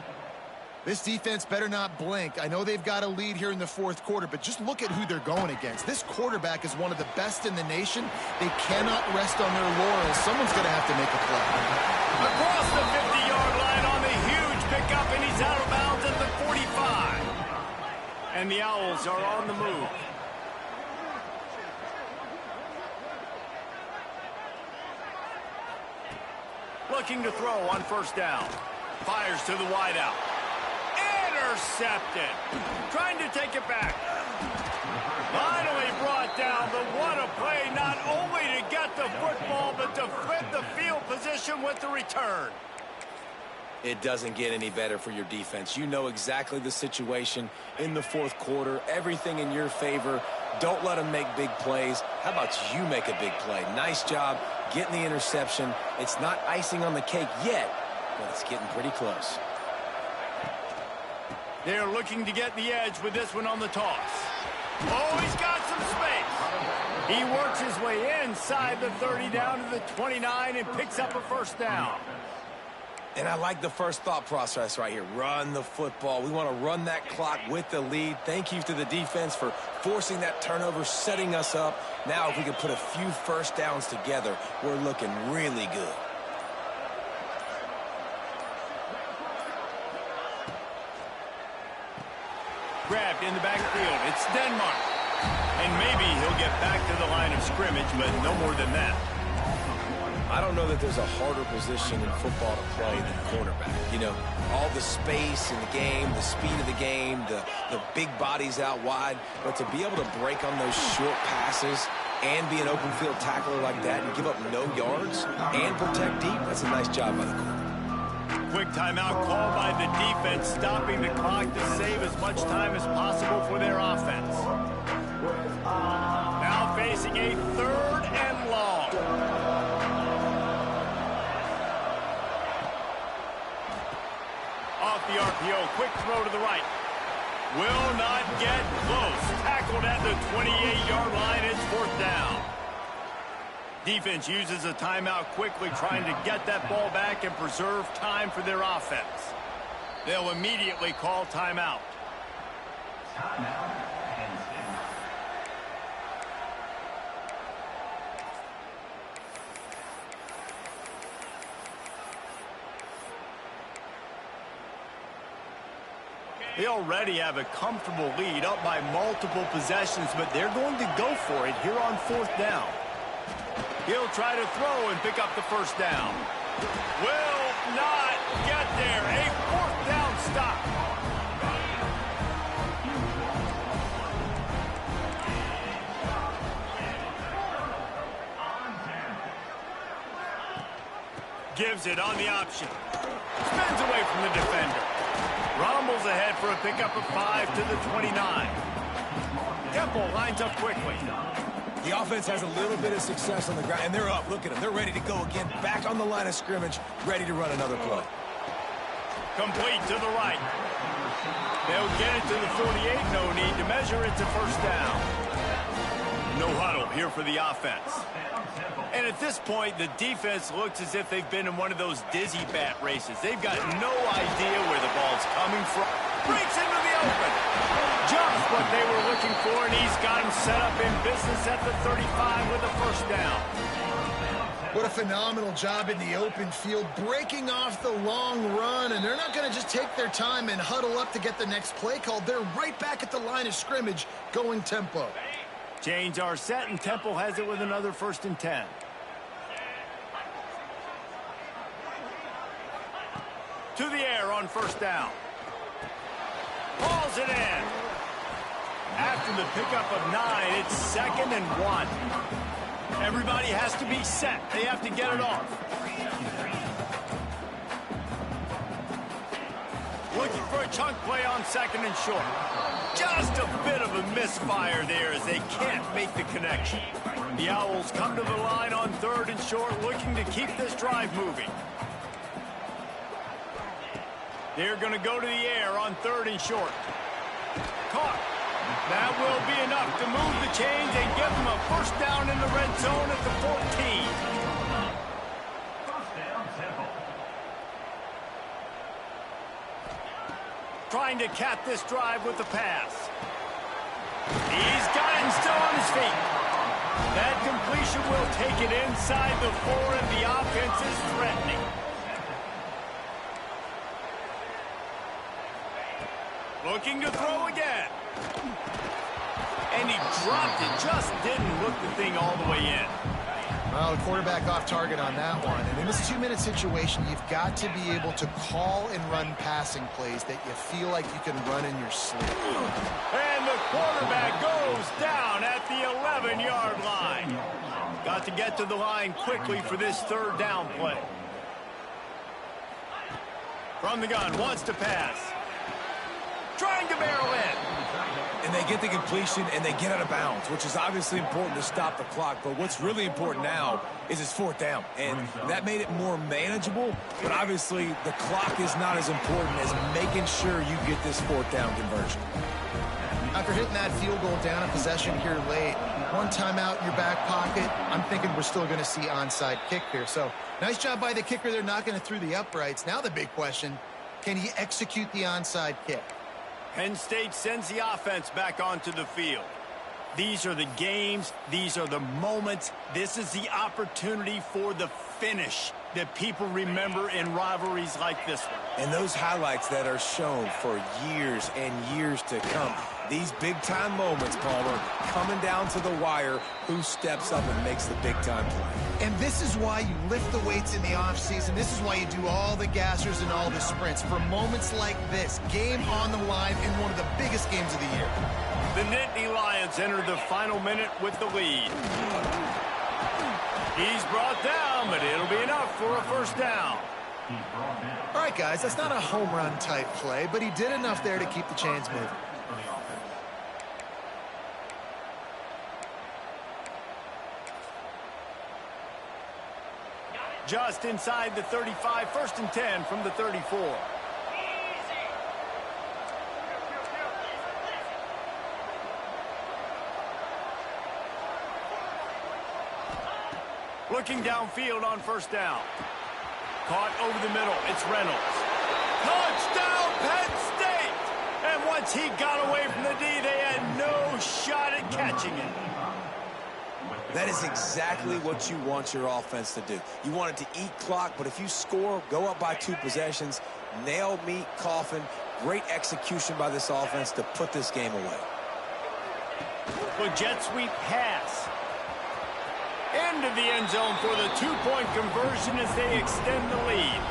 This defense better not blink. I know they've got a lead here in the fourth quarter, but just look at who they're going against. This quarterback is one of the best in the nation. They cannot rest on their laurels. Someone's going to have to make a play. Across the 50-yard line on the huge pickup, and he's out of bounds at the 45. And the Owls are on the move. Looking to throw on first down. Fires to the wideout. Intercepted. Trying to take it back. Finally brought down, but what a play, not only to get the football, but to flip the field position with the return. It doesn't get any better for your defense. You know exactly the situation in the fourth quarter. Everything in your favor. Don't let them make big plays. How about you make a big play? Nice job getting the interception. It's not icing on the cake yet, but it's getting pretty close. They're looking to get the edge with this one on the toss. Oh, he's got some space. He works his way inside the 30 down to the 29 and picks up a first down. And I like the first thought process right here. Run the football. We want to run that clock with the lead. Thank you to the defense for forcing that turnover, setting us up. Now if we can put a few first downs together, we're looking really good. Grabbed in the backfield. It's Denmark. And maybe he'll get back to the line of scrimmage, but no more than that. I don't know that there's a harder position in football to play than cornerback. You know, all the space in the game, the speed of the game, the big bodies out wide. But to be able to break on those short passes and be an open field tackler like that and give up no yards and protect deep, that's a nice job by the corner. Quick timeout called by the defense, stopping the clock to save as much time as possible for their offense. Now facing a third and long. Off the RPO, quick throw to the right. Will not get close. Tackled at the 28-yard line. It's fourth down. Defense uses a timeout quickly, trying to get that ball back and preserve time for their offense. They'll immediately call timeout. They already have a comfortable lead, up by multiple possessions, but they're going to go for it here on fourth down. He'll try to throw and pick up the first down. Will not get there. A fourth down stop. Gives it on the option. Spins away from the defender. Rumbles ahead for a pickup of 5 to the 29. Temple lines up quickly. The offense has a little bit of success on the ground, and they're up. Look at them. They're ready to go again. Back on the line of scrimmage, ready to run another play. Complete to the right. They'll get it to the 48. No need to measure it to first down. No huddle here for the offense. And at this point, the defense looks as if they've been in one of those dizzy bat races. They've got no idea where the ball's coming from. Breaks into the open. Just what they were looking for, and he's got him set up in business at the 35 with a first down. What a phenomenal job in the open field, breaking off the long run, and they're not going to just take their time and huddle up to get the next play called. They're right back at the line of scrimmage, going tempo. Chains are set, and Temple has it with another 1st and 10. To the air on first down. Hauls it in. After the pickup of 9, it's 2nd and 1. Everybody has to be set. They have to get it off. Looking for a chunk play on 2nd and short. Just a bit of a misfire there as they can't make the connection. The Owls come to the line on 3rd and short, looking to keep this drive moving. They're going to go to the air on 3rd and short. Caught. That will be enough to move the chains and give them a First down in the red zone at the 14. Trying to cap this drive with the pass. He's got him still on his feet. That completion will take it inside the 4, and the offense is threatening. Looking to throw again. And he dropped it. Just didn't look the thing all the way in. Well, the quarterback off target on that one. And in this 2-minute situation, you've got to be able to call and run passing plays that you feel like you can run in your sleep. And the quarterback goes down at the 11-yard line. Got to get to the line quickly for this third down play. From the gun, wants to pass. Trying to barrel in. And they get the completion, and they get out of bounds, which is obviously important to stop the clock. But what's really important now is it's fourth down. And that made it more manageable. But obviously, the clock is not as important as making sure you get this fourth down conversion. After hitting that field goal down a possession here late, one timeout in your back pocket, I'm thinking we're still going to see onside kick here. So nice job by the kicker. They're knocking it through the uprights. Now the big question, can he execute the onside kick? Penn State sends the offense back onto the field. These are the games. These are the moments. This is the opportunity for the finish that people remember in rivalries like this one. And those highlights that are shown for years and years to come. These big-time moments, Palmer, coming down to the wire, who steps up and makes the big-time play. And this is why you lift the weights in the offseason. This is why you do all the gassers and all the sprints. For moments like this, game on the line in one of the biggest games of the year. The Nittany Lions enter the final minute with the lead. He's brought down, but it'll be enough for a first down. All right, guys, that's not a home run type play, but he did enough there to keep the chains moving. Just inside the 35, 1st and 10 from the 34. Looking downfield on first down. Caught over the middle. It's Reynolds. Touchdown, Penn State! And once he got away from the D, they had no shot at catching it. That is exactly what you want your offense to do. You want it to eat clock, but if you score, go up by 2 possessions, nail, meet, coffin. Great execution by this offense to put this game away. The jet sweep pass. Into the end zone for the 2-point conversion as they extend the lead.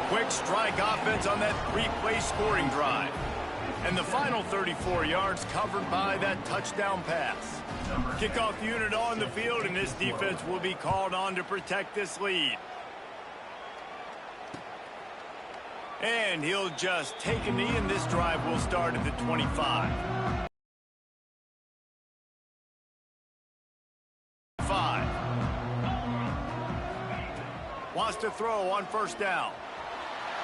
Quick strike offense on that 3-play scoring drive. And the final 34 yards covered by that touchdown pass. Kickoff unit on the field, and this defense will be called on to protect this lead. And he'll just take a knee, and this drive will start at the 25. Wants to throw on first down.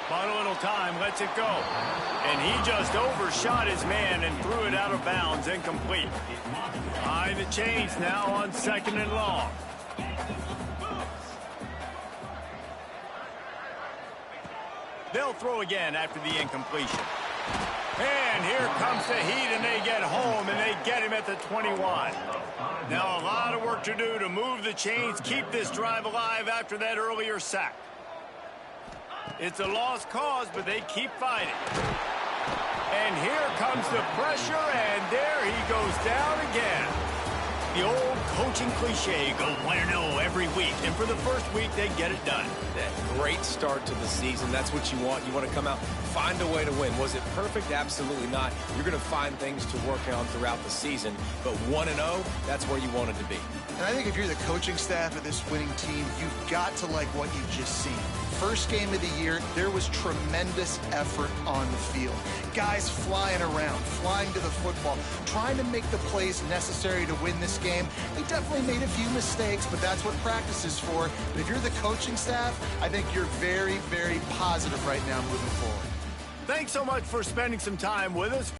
Final little time, lets it go. And he just overshot his man and threw it out of bounds, incomplete. Behind the chains now on 2nd and long. They'll throw again after the incompletion. And here comes the heat, and they get home, and they get him at the 21. Now a lot of work to do to move the chains, keep this drive alive after that earlier sack. It's a lost cause, but they keep fighting. And here comes the pressure, and there he goes down again. The old coaching cliche, go 1-0 every week. And for the first week, they get it done. That great start to the season. That's what you want. You want to come out, find a way to win. Was it perfect? Absolutely not. You're going to find things to work on throughout the season. But 1-0, that's where you wanted to be. And I think if you're the coaching staff of this winning team, you've got to like what you've just seen. First game of the year, there was tremendous effort on the field. Guys flying around, flying to the football, trying to make the plays necessary to win this game. They definitely made a few mistakes, but that's what practice is for. But if you're the coaching staff, I think you're very, very positive right now moving forward. Thanks so much for spending some time with us.